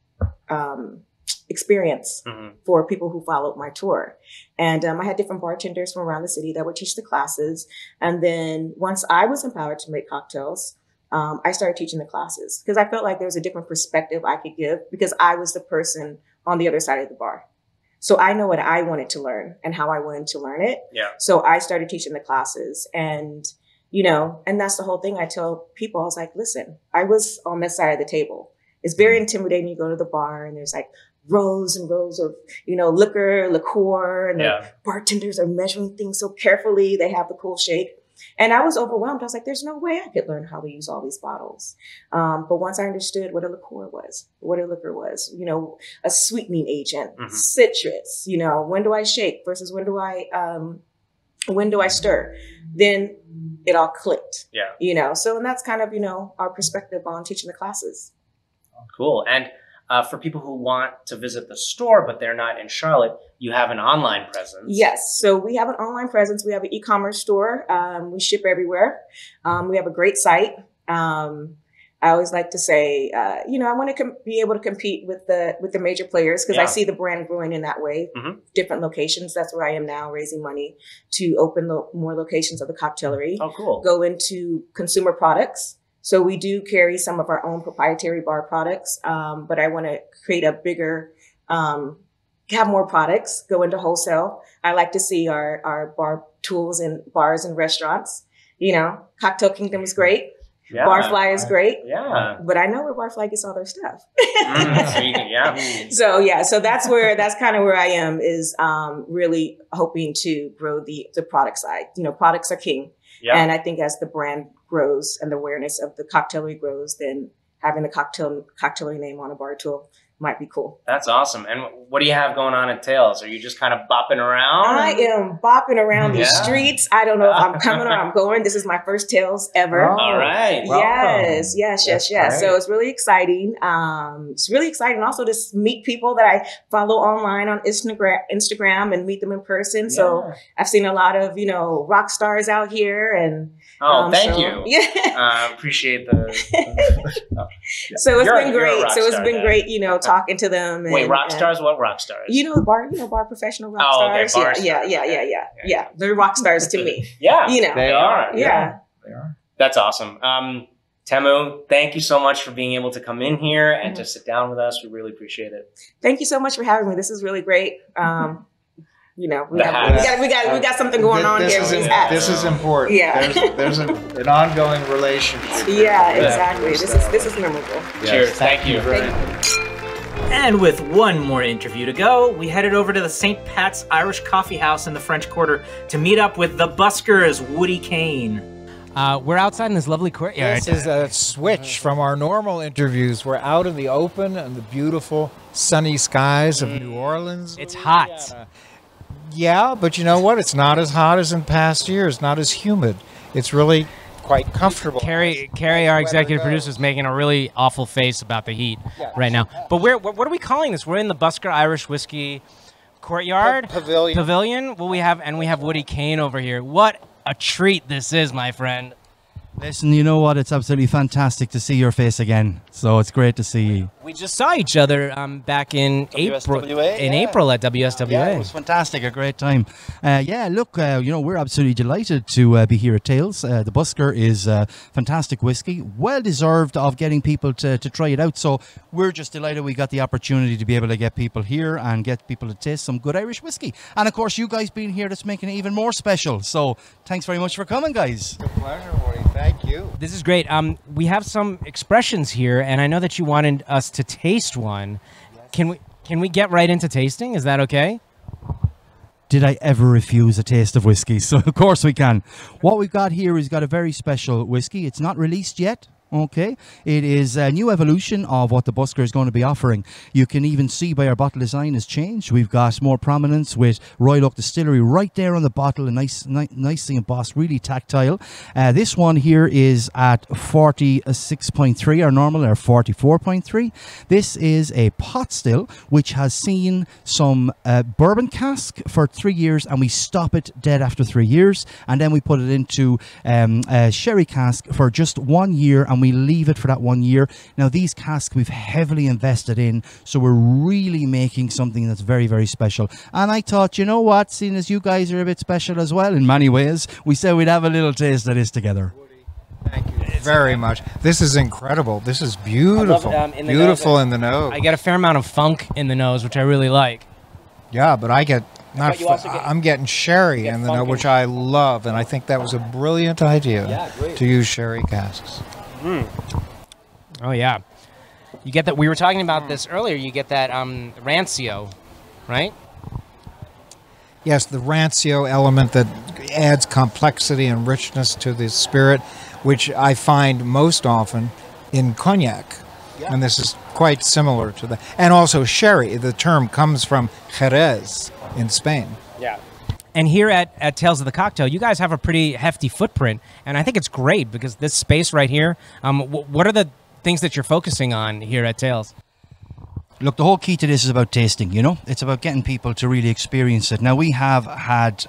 experience for people who followed my tour. And I had different bartenders from around the city that would teach the classes. And then once I was empowered to make cocktails, I started teaching the classes because I felt like there was a different perspective I could give because I was the person on the other side of the bar. So I know what I wanted to learn and how I wanted to learn it. Yeah. So I started teaching the classes and, you know, and that's the whole thing I tell people. I was like, listen, I was on this side of the table. It's very intimidating. You go to the bar and there's like rows and rows of, you know, liquor, and the bartenders are measuring things so carefully. They have the cool shake. And I was overwhelmed. I was like, there's no way I could learn how to use all these bottles. But once I understood what a liqueur was, you know, a sweetening agent, citrus, you know, when do I shake versus when do I stir? Then it all clicked, you know. So, and that's kind of, you know, our perspective on teaching the classes. Cool. And for people who want to visit the store, but they're not in Charlotte, you have an online presence. Yes. So we have an online presence. We have an e-commerce store. We ship everywhere. We have a great site. I always like to say, you know, I want to be able to compete with the major players because I see the brand growing in that way. Different locations. That's where I am now, raising money to open more locations of the Cocktailery. Oh, cool. Go into consumer products. So we do carry some of our own proprietary bar products, but I want to create a bigger, have more products, go into wholesale. I like to see our bar tools in bars and restaurants. You know, Cocktail Kingdom is great. Yeah, Barfly is great. Yeah. But I know where Barfly gets all their stuff. So that's kind of where I am is really hoping to grow the product side. You know, products are king. Yeah. And I think as the brand grows and the awareness of the Cocktailery grows, then having the Cocktailery name on a bar tool might be cool. That's awesome. And what do you have going on at Tales? Are you just kind of bopping around? I am bopping around these streets. I don't know if I'm coming or I'm going. This is my first Tales ever. Oh, all right. Yes. So it's really exciting. It's really exciting also to meet people that I follow online on Instagram and meet them in person. Yeah. So I've seen a lot of, you know, rock stars out here and thank you. Yeah. Appreciate the So it's been great. So it's been great, you know, talking to them. Wait, rock stars? What rock stars? You know, bar professional rock stars. Bar stars. Yeah. They're rock stars to me. Yeah. You know. They are. Yeah. They are. That's awesome. Tamu, thank you so much for being able to come in here and to sit down with us. We really appreciate it. Thank you so much for having me. This is really great. You know, we got something going on here. This is important. Yeah. There's an ongoing relationship. Yeah, exactly. This is memorable. Yes. Cheers. Thank you. And with one more interview to go, we headed over to the St. Pat's Irish Coffee House in the French Quarter to meet up with the buskers, Woody Kane. We're outside in this lovely courtyard. This is a switch from our normal interviews. We're out in the open and the beautiful sunny skies of New Orleans. It's hot. Yeah, but you know what? It's not as hot as in past years, not as humid. It's really quite comfortable. Carrie, our executive producer, is making a really awful face about the heat right now. But what are we calling this? We're in the Busker Irish Whiskey Courtyard? Pavilion. Well, we have Woody Kane over here. What a treat this is, my friend. Listen, you know what? It's absolutely fantastic to see your face again. So it's great to see you. We just saw each other back in April. April at WSWA. Yeah, it was fantastic. A great time. Look, we're absolutely delighted to be here at Tales. The Busker is fantastic whiskey, well deserved of getting people to try it out. So we're just delighted we got the opportunity to be able to get people here and get people to taste some good Irish whiskey. And of course, you guys being here, that's making it even more special. So thanks very much for coming, guys. It's a pleasure, Woody. Thank you. This is great. We have some expressions here, and I know that you wanted us to taste one. Can we get right into tasting? Is that okay? Did I ever refuse a taste of whiskey? So of course we can. What we've got here is got a very special whiskey. It's not released yet. Okay, it is a new evolution of what the Busker is going to be offering. You can even see by our bottle design has changed. We've got more prominence with Royal Oak Distillery right there on the bottle, and nicely embossed, really tactile. This one here is at 46.3, our normal are 44.3. This is a pot still which has seen some bourbon cask for 3 years, and we stop it dead after 3 years, and then we put it into a sherry cask for just 1 year, and we leave it for that 1 year. Now these casks we've heavily invested in, so we're really making something that's very, very special. And I thought, you know what, seeing as you guys are a bit special as well in many ways, we said we'd have a little taste of this together. Thank you very much. This is incredible. This is beautiful. Beautiful in the nose. I get a fair amount of funk in the nose, which I really like. Yeah, but I get I'm getting sherry in the nose, which I love, and I think that was a brilliant idea to use sherry casks. Oh yeah, you get that. We were talking about this earlier. You get that rancio, right? Yes, the rancio element that adds complexity and richness to the spirit, which I find most often in cognac. And this is quite similar to that. And also sherry. The term comes from Jerez in Spain. Yeah. And here at Tales of the Cocktail, you guys have a pretty hefty footprint, and I think it's great because this space right here, what are the things that you're focusing on here at Tales? Look, the whole key to this is about tasting, you know? It's about getting people to really experience it. Now, we have had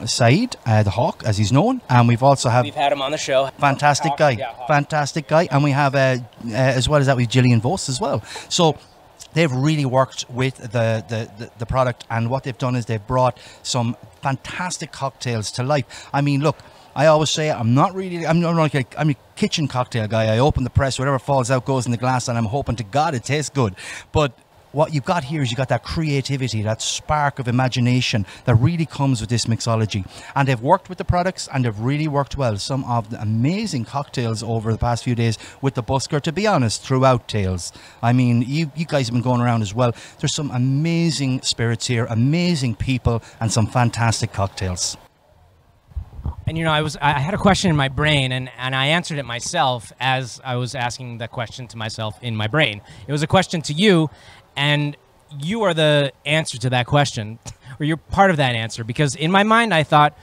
Saeed, the Hawk, as he's known, and we've had him on the show. Fantastic guy. Fantastic guy. And we have, as well as that, we've Gillian Vos as well. So they've really worked with the product, and what they've done is they've brought some fantastic cocktails to life. I mean, look, I always say I'm a kitchen cocktail guy. I open the press, whatever falls out goes in the glass, and I'm hoping to God it tastes good. But what you've got here is you've got that creativity, that spark of imagination that really comes with this mixology. And they've worked with the products, and they've really worked well. Some of the amazing cocktails over the past few days with the Busker, to be honest, throughout Tales. I mean, you guys have been going around as well. There's some amazing spirits here, amazing people, and some fantastic cocktails. And you know, I had a question in my brain, and I answered it myself as I was asking that question to myself in my brain. It was a question to you, and you are the answer to that question, or you're part of that answer, because in my mind I thought,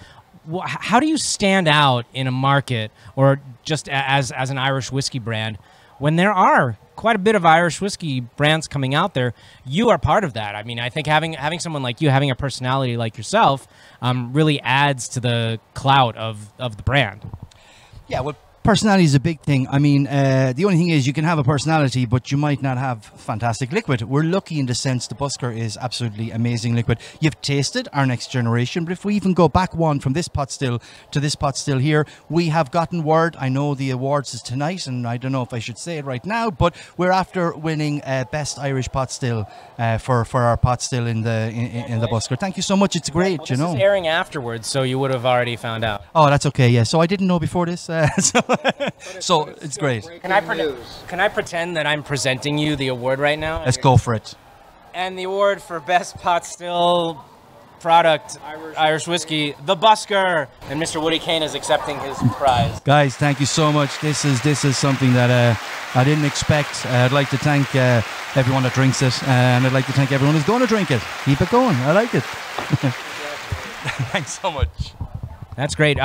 well, how do you stand out in a market, or just as an Irish whiskey brand, when there are quite a bit of Irish whiskey brands coming out there? You are part of that. I mean, I think having someone like you, having a personality like yourself, really adds to the clout of the brand. Yeah, well, personality is a big thing. I mean, the only thing is you can have a personality, but you might not have fantastic liquid. We're lucky in the sense the Busker is absolutely amazing liquid. You've tasted our next generation, but if we even go back one from this pot still to this pot still here, we have gotten word. I know the awards is tonight, and I don't know if I should say it right now, but we're after winning best Irish pot still for our pot still in the Busker. Thank you so much. It's great. Well, this is airing afterwards, so you would have already found out. Oh, that's okay. Yeah, so I didn't know before this. So it's great. Can I pretend that I'm presenting you the award right now? Let's go for it. And the award for best pot still product, Irish whiskey, the Busker, and Mr. Woody Kane is accepting his prize. Guys, thank you so much. This is something that I didn't expect. I'd like to thank everyone that drinks it, and I'd like to thank everyone who's going to drink it. Keep it going. I like it. Thanks so much. That's great.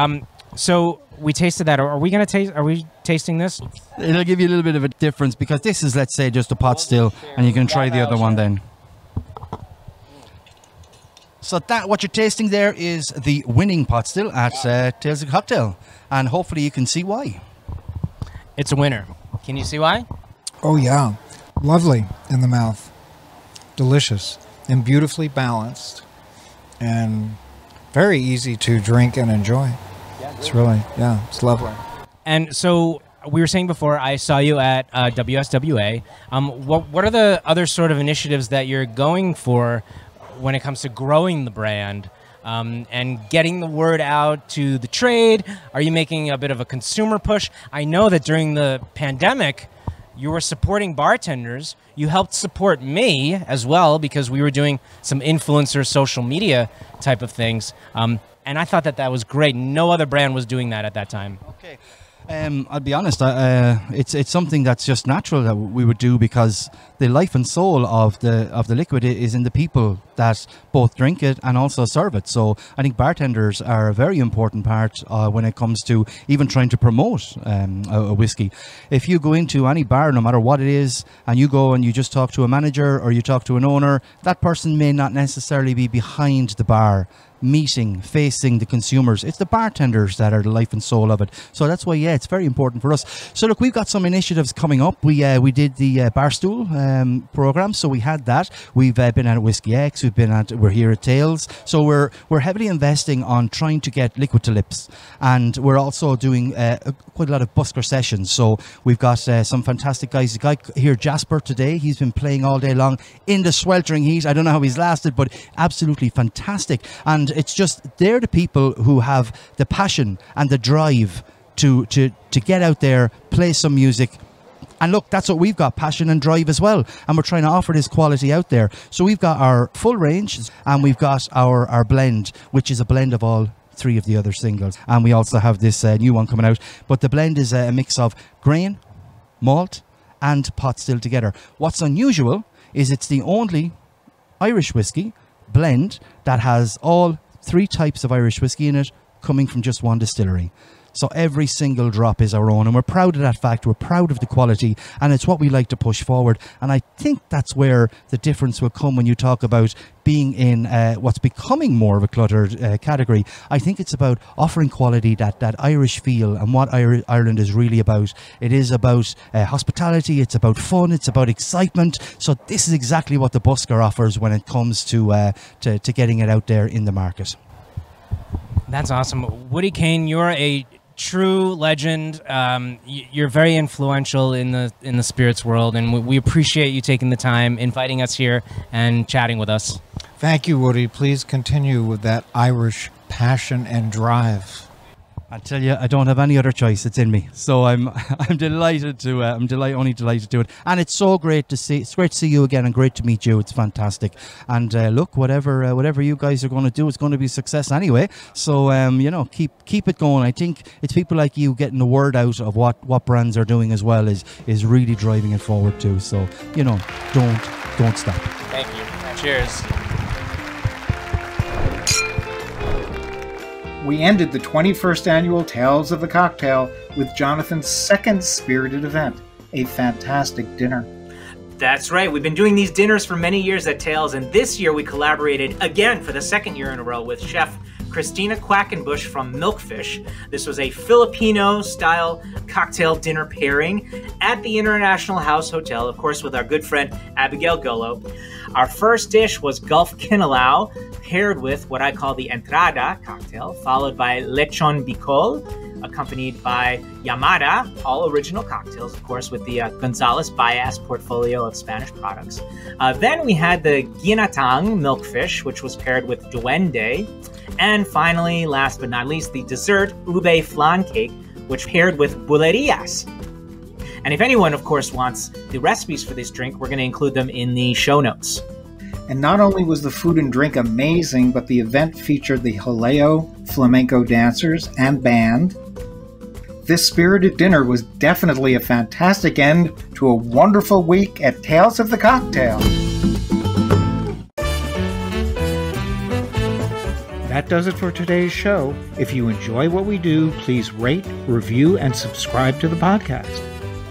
So we tasted that. Are we tasting this? It'll give you a little bit of a difference because this is, let's say, just a pot still, and you can try the other one then. So that what you're tasting there is the winning pot still at Tales of the Cocktail, and hopefully you can see why. It's a winner. Can you see why? Oh yeah, lovely in the mouth, delicious and beautifully balanced, and very easy to drink and enjoy. It's really, it's lovely. And so we were saying before, I saw you at WSWA. What are the other sort of initiatives that you're going for when it comes to growing the brand and getting the word out to the trade? Are you making a bit of a consumer push? I know that during the pandemic, you were supporting bartenders. You helped support me as well because we were doing some influencer social media type of things. And I thought that was great. No other brand was doing that at that time. Okay. I'll be honest, it's something that's just natural that we would do because the life and soul of the liquid is in the people that both drink it and also serve it. So I think bartenders are a very important part when it comes to even trying to promote a whiskey. If you go into any bar, no matter what it is, and you go and you just talk to a manager or you talk to an owner, that person may not necessarily be behind the bar facing the consumers. It's the bartenders that are the life and soul of it. So that's why, it's very important for us. So look, we've got some initiatives coming up. We did the Barstool program, so we had that. We've been at Whiskey X. We're here at Tales. So we're heavily investing on trying to get liquid to lips, and we're also doing quite a lot of busker sessions. So we've got some fantastic guys. The guy here, Jasper, today, he's been playing all day long in the sweltering heat. I don't know how he's lasted, but absolutely fantastic. And it's just they're the people who have the passion and the drive to get out there, play some music. And look, that's what we've got, passion and drive as well. And we're trying to offer this quality out there. So we've got our full range and we've got our blend, which is a blend of all three of the other singles. And we also have this new one coming out. But the blend is a mix of grain, malt and pot still together. What's unusual is it's the only Irish whiskey blend that has all three types of Irish whiskey in it coming from just one distillery. So every single drop is our own, and we're proud of that fact. We're proud of the quality, and it's what we like to push forward. And I think that's where the difference will come when you talk about being in what's becoming more of a cluttered category. I think it's about offering quality, that Irish feel, and what Ireland is really about. It is about hospitality, it's about fun, it's about excitement. So this is exactly what the busker offers when it comes to getting it out there in the market. That's awesome. Woody Kane, you're a true legend. You're very influential in the spirits world, and we appreciate you taking the time, inviting us here, and chatting with us. Thank you, Woody. Please continue with that Irish passion and drive. I tell you, I don't have any other choice. It's in me. So I'm delighted to only delighted to do it. And it's so great to see. It's great to see you again, and great to meet you. It's fantastic. And look, whatever you guys are going to do, it's going to be a success anyway. So keep it going. I think it's people like you getting the word out of what brands are doing as well is really driving it forward too. So don't stop. Thank you. Cheers. We ended the 21st annual Tales of the Cocktail with Jonathan's second spirited event, a fantastic dinner. That's right. We've been doing these dinners for many years at Tales, and this year we collaborated again for the second year in a row with Chef Christina Quackenbush from Milkfish. This was a Filipino-style cocktail dinner pairing at the International House Hotel, of course, with our good friend Abigail Gullo. Our first dish was Gulf Kinilaw, paired with what I call the entrada cocktail, followed by Lechon Bicol, accompanied by Yamada, all original cocktails, of course, with the Gonzalez Bias portfolio of Spanish products. Then we had the Ginatang Milkfish, which was paired with Duende. And finally, last but not least, the dessert Ube Flan Cake, which paired with Bulerías. And if anyone, of course, wants the recipes for this drink, we're going to include them in the show notes. And not only was the food and drink amazing, but the event featured the Jaleo flamenco dancers and band. This spirited dinner was definitely a fantastic end to a wonderful week at Tales of the Cocktail. that does it for today's show. If you enjoy what we do, please rate, review, and subscribe to the podcast.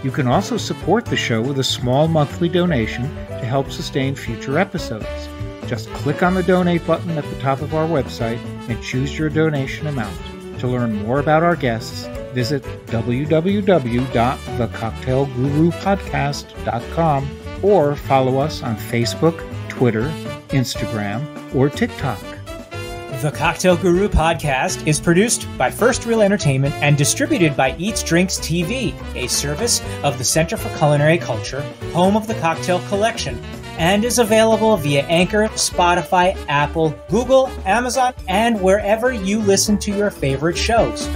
You can also support the show with a small monthly donation to help sustain future episodes. Just click on the donate button at the top of our website and choose your donation amount. To learn more about our guests, visit www.thecocktailgurupodcast.com or follow us on Facebook, Twitter, Instagram, or TikTok. The Cocktail Guru podcast is produced by First Reel Entertainment and distributed by Eats Drinks TV, a service of the Center for Culinary Culture, home of the Cocktail Collection, and is available via Anchor, Spotify, Apple, Google, Amazon, and wherever you listen to your favorite shows.